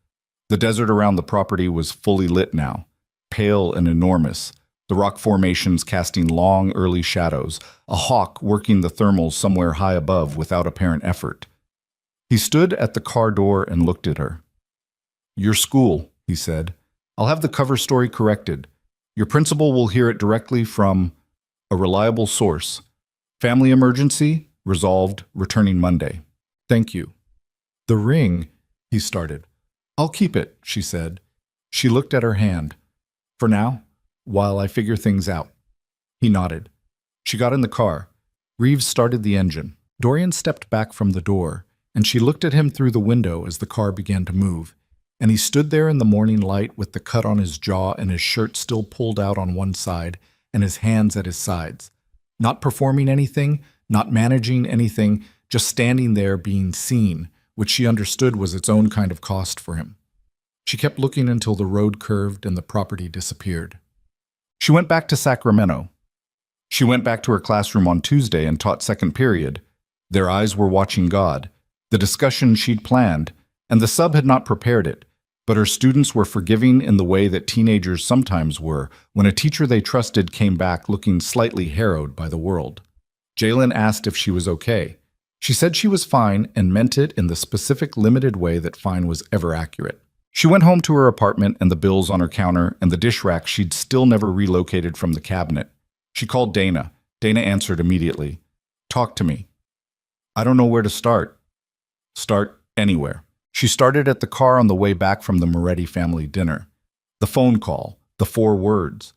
The desert around the property was fully lit now, pale and enormous, the rock formations casting long, early shadows, a hawk working the thermals somewhere high above without apparent effort. He stood at the car door and looked at her. Your school, he said. I'll have the cover story corrected. Your principal will hear it directly from a reliable source. Family emergency, resolved, returning Monday. Thank you. The ring, he started. I'll keep it, she said. She looked at her hand. For now, while I figure things out. He nodded. She got in the car. Reeves started the engine. Dorian stepped back from the door, and she looked at him through the window as the car began to move, and he stood there in the morning light with the cut on his jaw and his shirt still pulled out on one side and his hands at his sides, not performing anything, not managing anything, just standing there being seen, which she understood was its own kind of cost for him. She kept looking until the road curved and the property disappeared. She went back to Sacramento. She went back to her classroom on Tuesday and taught second period. Their eyes were watching God, the discussion she'd planned, and the sub had not prepared it, but her students were forgiving in the way that teenagers sometimes were when a teacher they trusted came back looking slightly harrowed by the world. Jalen asked if she was okay. She said she was fine and meant it in the specific limited way that fine was ever accurate. She went home to her apartment and the bills on her counter and the dish rack she'd still never relocated from the cabinet. She called Dana. Dana answered immediately. "Talk to me." "I don't know where to start." "Start anywhere." She started at the car on the way back from the Moretti family dinner. The phone call, the 4 words,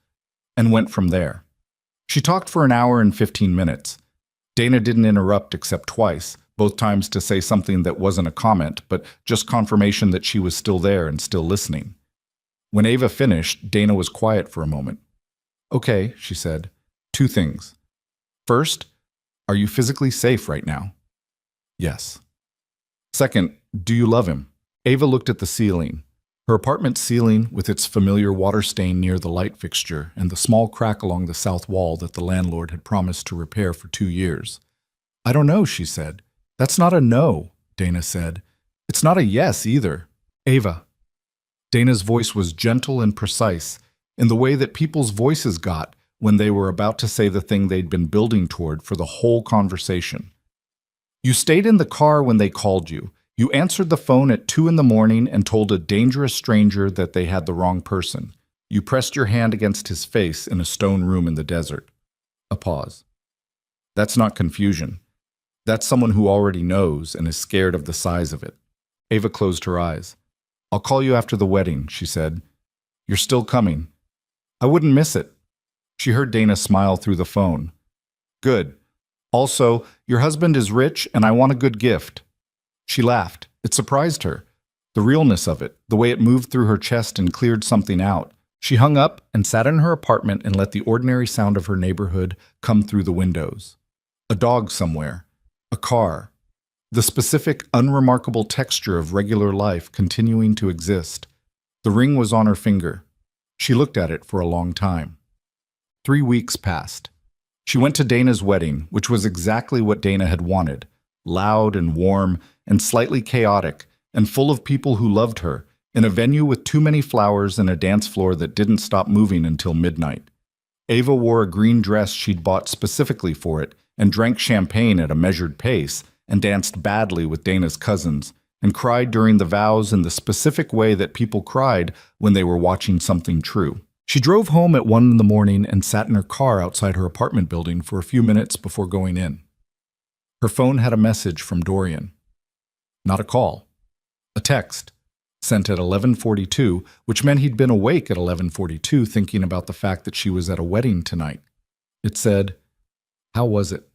and went from there. She talked for an hour and 15 minutes. Dana didn't interrupt except twice, both times to say something that wasn't a comment, but just confirmation that she was still there and still listening. When Ava finished, Dana was quiet for a moment. "Okay," she said. "2 things. First, are you physically safe right now?" "Yes." "Second, do you love him?" Ava looked at the ceiling. Her apartment ceiling, with its familiar water stain near the light fixture and the small crack along the south wall that the landlord had promised to repair for 2 years. "I don't know," she said. "That's not a no," Dana said. "It's not a yes either." "Ava." Dana's voice was gentle and precise, in the way that people's voices got when they were about to say the thing they'd been building toward for the whole conversation. "You stayed in the car when they called you. You answered the phone at 2 in the morning and told a dangerous stranger that they had the wrong person. You pressed your hand against his face in a stone room in the desert." A pause. "That's not confusion. That's someone who already knows and is scared of the size of it." Ava closed her eyes. "I'll call you after the wedding," she said. "You're still coming." "I wouldn't miss it." She heard Dana smile through the phone. "Good. Also, your husband is rich and I want a good gift." She laughed. It surprised her. The realness of it, the way it moved through her chest and cleared something out. She hung up and sat in her apartment and let the ordinary sound of her neighborhood come through the windows. A dog somewhere. A car. The specific, unremarkable texture of regular life continuing to exist. The ring was on her finger. She looked at it for a long time. 3 weeks passed. She went to Dana's wedding, which was exactly what Dana had wanted. Loud and warm and slightly chaotic and full of people who loved her, in a venue with too many flowers and a dance floor that didn't stop moving until midnight. Ava wore a green dress she'd bought specifically for it and drank champagne at a measured pace and danced badly with Dana's cousins and cried during the vows in the specific way that people cried when they were watching something true. She drove home at 1 in the morning and sat in her car outside her apartment building for a few minutes before going in. Her phone had a message from Dorian. Not a call. A text, sent at 11:42, which meant he'd been awake at 11:42 thinking about the fact that she was at a wedding tonight. It said, "How was it?"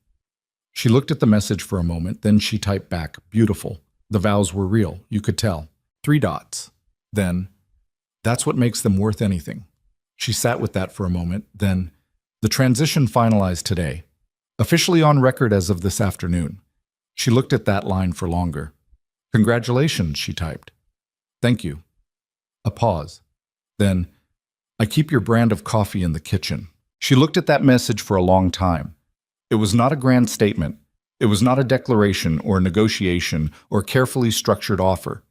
She looked at the message for a moment, then she typed back, "Beautiful. The vows were real, you could tell." 3 dots. Then, "That's what makes them worth anything." She sat with that for a moment, then, "The transition finalized today. Officially on record as of this afternoon." She looked at that line for longer. "Congratulations," she typed. "Thank you." A pause. Then, "I keep your brand of coffee in the kitchen." She looked at that message for a long time. It was not a grand statement. It was not a declaration or a negotiation or carefully structured offer.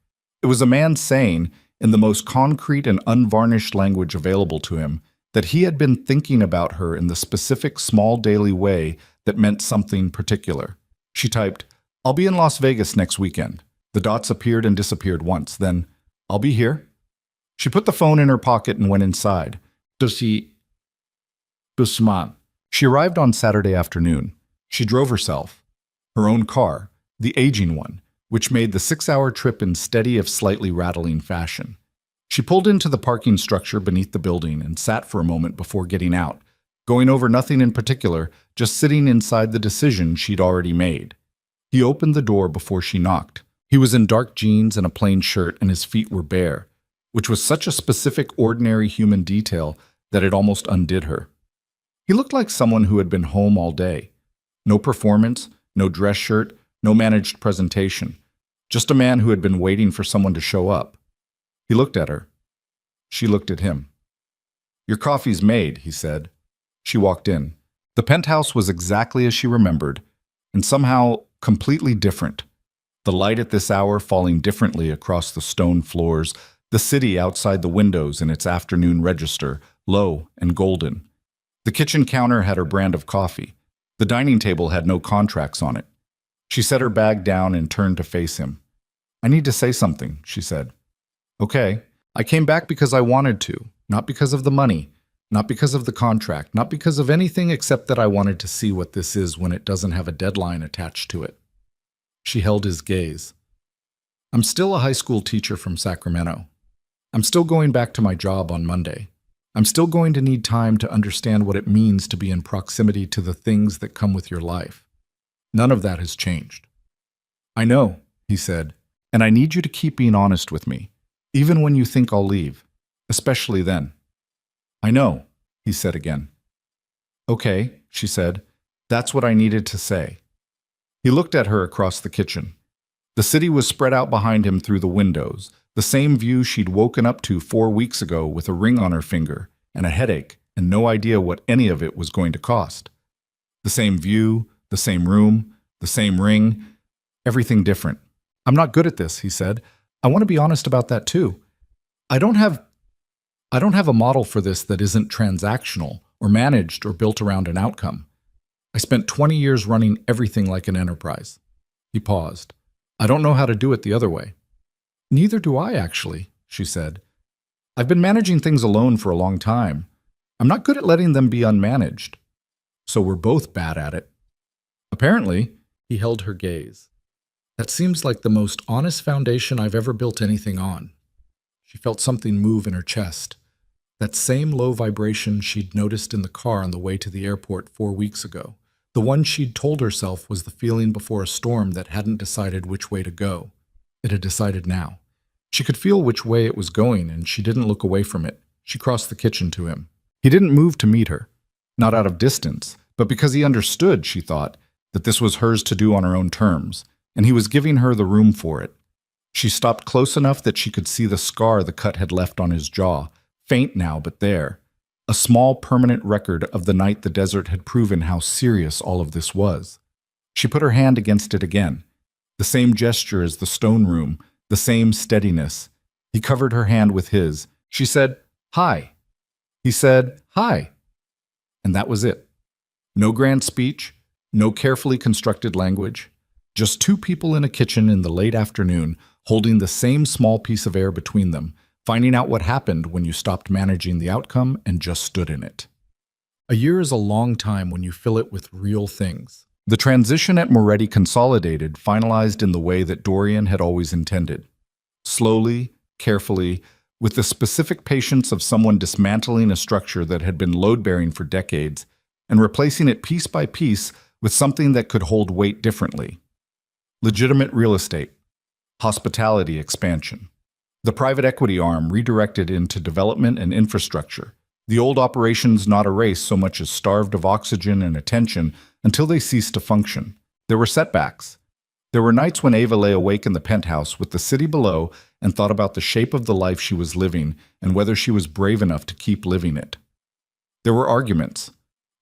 It was a man saying, in the most concrete and unvarnished language available to him, that he had been thinking about her in the specific small daily way that meant something particular. She typed, "I'll be in Las Vegas next weekend." The dots appeared and disappeared once, then, "I'll be here." She put the phone in her pocket and went inside. Busman. She arrived on Saturday afternoon. She drove herself. Her own car, the aging one, which made the 6-hour trip in steady if slightly rattling fashion. She pulled into the parking structure beneath the building and sat for a moment before getting out, going over nothing in particular, just sitting inside the decision she'd already made. He opened the door before she knocked. He was in dark jeans and a plain shirt, and his feet were bare, which was such a specific, ordinary human detail that it almost undid her. He looked like someone who had been home all day. No performance, no dress shirt, no managed presentation. Just a man who had been waiting for someone to show up. He looked at her. She looked at him. "Your coffee's made," he said. She walked in. The penthouse was exactly as she remembered, and somehow completely different. The light at this hour falling differently across the stone floors, the city outside the windows in its afternoon register, low and golden. The kitchen counter had her brand of coffee. The dining table had no contracts on it. She set her bag down and turned to face him. "I need to say something," she said. "Okay. I came back because I wanted to, not because of the money, not because of the contract, not because of anything except that I wanted to see what this is when it doesn't have a deadline attached to it." She held his gaze. "I'm still a high school teacher from Sacramento. I'm still going back to my job on Monday. I'm still going to need time to understand what it means to be in proximity to the things that come with your life. None of that has changed." "I know," he said, "and I need you to keep being honest with me, even when you think I'll leave, especially then." "I know," he said again. "Okay," she said, "that's what I needed to say." He looked at her across the kitchen. The city was spread out behind him through the windows, the same view she'd woken up to 4 weeks ago with a ring on her finger and a headache and no idea what any of it was going to cost. The same view, the same room, the same ring, everything different. "I'm not good at this," he said. "I want to be honest about that too. I don't have a model for this that isn't transactional or managed or built around an outcome. I spent 20 years running everything like an enterprise." He paused. "I don't know how to do it the other way." "Neither do I, actually," she said. "I've been managing things alone for a long time. I'm not good at letting them be unmanaged. So we're both bad at it." "Apparently," he held her gaze. "That seems like the most honest foundation I've ever built anything on." She felt something move in her chest. That same low vibration she'd noticed in the car on the way to the airport 4 weeks ago. The one she'd told herself was the feeling before a storm that hadn't decided which way to go. It had decided now. She could feel which way it was going, and she didn't look away from it. She crossed the kitchen to him. He didn't move to meet her. Not out of distance, but because he understood, she thought, that this was hers to do on her own terms, and he was giving her the room for it. She stopped close enough that she could see the scar the cut had left on his jaw, faint now but there. A small permanent record of the night the desert had proven how serious all of this was. She put her hand against it again. The same gesture as the stone room, the same steadiness. He covered her hand with his. She said, "Hi." He said, "Hi." And that was it. No grand speech, no carefully constructed language. Just two people in a kitchen in the late afternoon, holding the same small piece of air between them, finding out what happened when you stopped managing the outcome and just stood in it. A year is a long time when you fill it with real things. The transition at Moretti Consolidated finalized in the way that Dorian had always intended. Slowly, carefully, with the specific patience of someone dismantling a structure that had been load-bearing for decades and replacing it piece by piece with something that could hold weight differently. Legitimate real estate. Hospitality expansion. The private equity arm redirected into development and infrastructure. The old operations not erased so much as starved of oxygen and attention until they ceased to function. There were setbacks. There were nights when Ava lay awake in the penthouse with the city below and thought about the shape of the life she was living and whether she was brave enough to keep living it. There were arguments.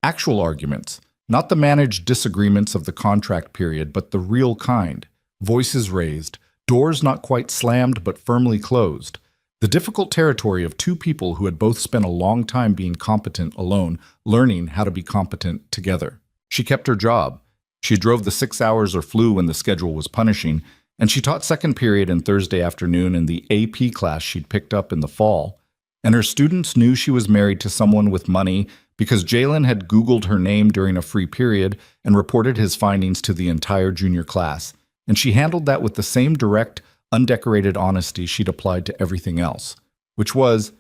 Actual arguments. Not the managed disagreements of the contract period, but the real kind. Voices raised. Doors not quite slammed but firmly closed. The difficult territory of two people who had both spent a long time being competent alone, learning how to be competent together. She kept her job. She drove the 6 hours or flew when the schedule was punishing, and she taught second period and Thursday afternoon in the AP class she'd picked up in the fall. And her students knew she was married to someone with money because Jalen had Googled her name during a free period and reported his findings to the entire junior class. And she handled that with the same direct, undecorated honesty she'd applied to everything else, which was,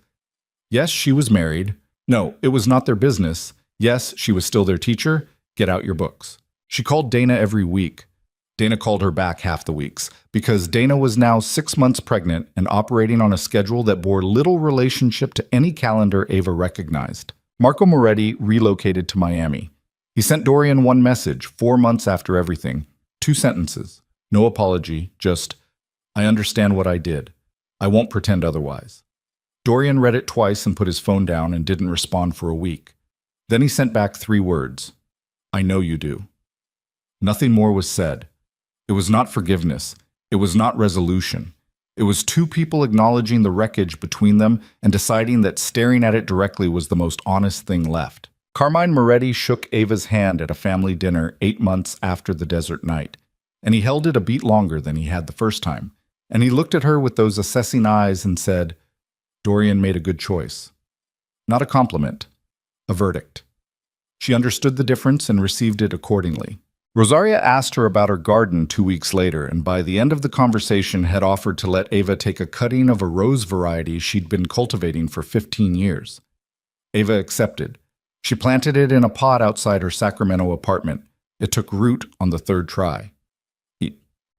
yes, she was married. No, it was not their business. Yes, she was still their teacher. Get out your books. She called Dana every week. Dana called her back half the weeks, because Dana was now 6 months pregnant and operating on a schedule that bore little relationship to any calendar Ava recognized. Marco Moretti relocated to Miami. He sent Dorian one message 4 months after everything. 2 sentences. No apology, just, "I understand what I did. I won't pretend otherwise. Dorian read it twice and put his phone down and didn't respond for a week. Then he sent back 3 words. I know you do. Nothing more was said. It was not forgiveness. It was not resolution. It was 2 people acknowledging the wreckage between them and deciding that staring at it directly was the most honest thing left. Carmine Moretti shook Ava's hand at a family dinner 8 months after the desert night, and he held it a beat longer than he had the first time, and he looked at her with those assessing eyes and said, Dorian made a good choice. Not a compliment, a verdict. She understood the difference and received it accordingly. Rosaria asked her about her garden 2 weeks later, and by the end of the conversation had offered to let Ava take a cutting of a rose variety she'd been cultivating for 15 years. Ava accepted. She planted it in a pot outside her Sacramento apartment. It took root on the 3rd try.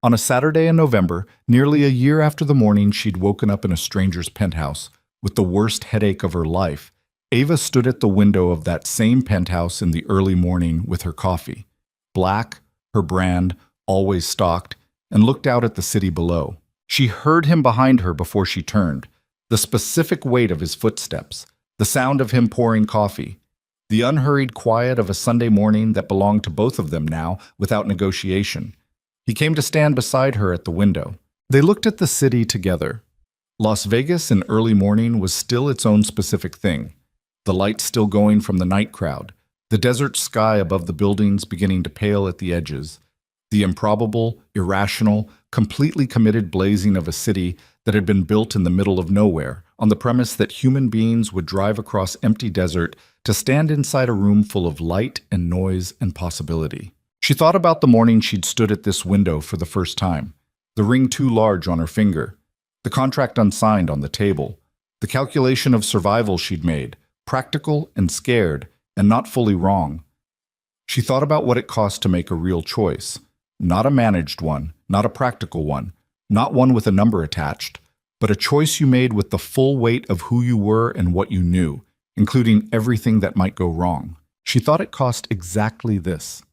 On a Saturday in November, nearly a year after the morning she'd woken up in a stranger's penthouse with the worst headache of her life, Ava stood at the window of that same penthouse in the early morning with her coffee. Black, her brand, always stocked, and looked out at the city below. She heard him behind her before she turned, the specific weight of his footsteps, the sound of him pouring coffee, the unhurried quiet of a Sunday morning that belonged to both of them now without negotiation. He came to stand beside her at the window. They looked at the city together. Las Vegas in early morning was still its own specific thing, the lights still going from the night crowd, the desert sky above the buildings beginning to pale at the edges, the improbable, irrational, completely committed blazing of a city that had been built in the middle of nowhere, on the premise that human beings would drive across empty desert to stand inside a room full of light and noise and possibility. She thought about the morning she'd stood at this window for the first time, the ring too large on her finger, the contract unsigned on the table, the calculation of survival she'd made, practical and scared, and not fully wrong. She thought about what it cost to make a real choice, not a managed one, not a practical one, not one with a number attached, but a choice you made with the full weight of who you were and what you knew, including everything that might go wrong. She thought it cost exactly this.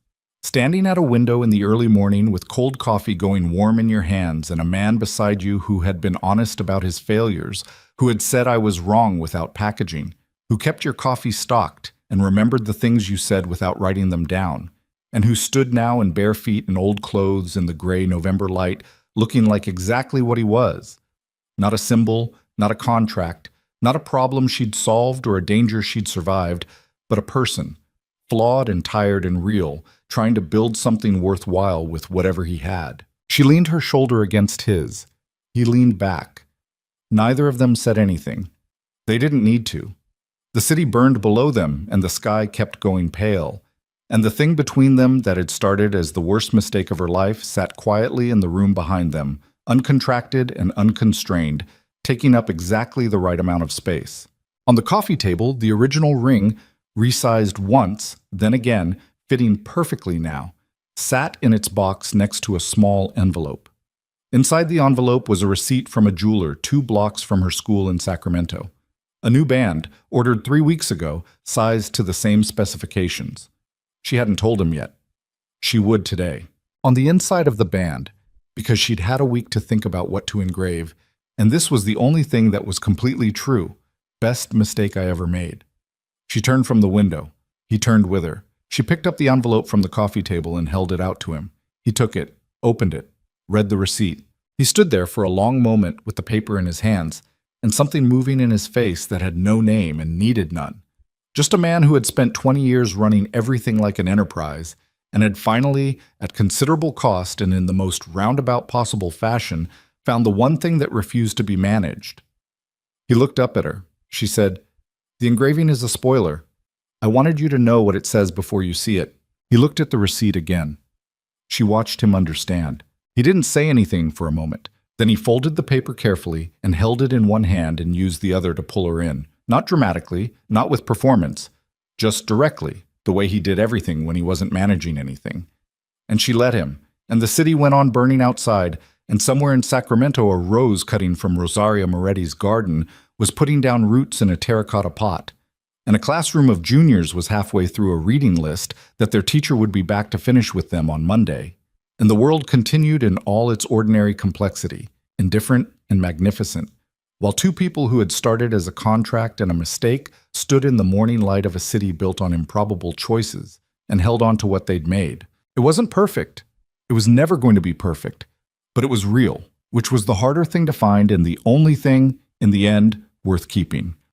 Standing at a window in the early morning with cold coffee going warm in your hands and a man beside you who had been honest about his failures, who had said I was wrong without packaging, who kept your coffee stocked and remembered the things you said without writing them down, and who stood now in bare feet and old clothes in the gray November light, looking like exactly what he was. Not a symbol, not a contract, not a problem she'd solved or a danger she'd survived, but a person, flawed and tired and real, trying to build something worthwhile with whatever he had. She leaned her shoulder against his. He leaned back. Neither of them said anything. They didn't need to. The city burned below them, and the sky kept going pale. And the thing between them that had started as the worst mistake of her life sat quietly in the room behind them, uncontracted and unconstrained, taking up exactly the right amount of space. On the coffee table, the original ring, resized once, then again, fitting perfectly now, sat in its box next to a small envelope. Inside the envelope was a receipt from a jeweler 2 blocks from her school in Sacramento. A new band, ordered 3 weeks ago, sized to the same specifications. She hadn't told him yet. She would today. On the inside of the band, because she'd had a week to think about what to engrave, and this was the only thing that was completely true. Best mistake I ever made. She turned from the window. He turned with her. She picked up the envelope from the coffee table and held it out to him. He took it, opened it, read the receipt. He stood there for a long moment with the paper in his hands, and something moving in his face that had no name and needed none. Just a man who had spent 20 years running everything like an enterprise, and had finally, at considerable cost and in the most roundabout possible fashion, found the one thing that refused to be managed. He looked up at her. She said, "The engraving is a spoiler. I wanted you to know what it says before you see it." He looked at the receipt again. She watched him understand. He didn't say anything for a moment. Then he folded the paper carefully and held it in one hand and used the other to pull her in. Not dramatically, not with performance, just directly, the way he did everything when he wasn't managing anything. And she let him, and the city went on burning outside, and somewhere in Sacramento a rose cutting from Rosaria Moretti's garden was putting down roots in a terracotta pot. And a classroom of juniors was halfway through a reading list that their teacher would be back to finish with them on Monday. And the world continued in all its ordinary complexity, indifferent and magnificent, while two people who had started as a contract and a mistake stood in the morning light of a city built on improbable choices and held on to what they'd made. It wasn't perfect. It was never going to be perfect, but it was real, which was the harder thing to find and the only thing, in the end, worth keeping.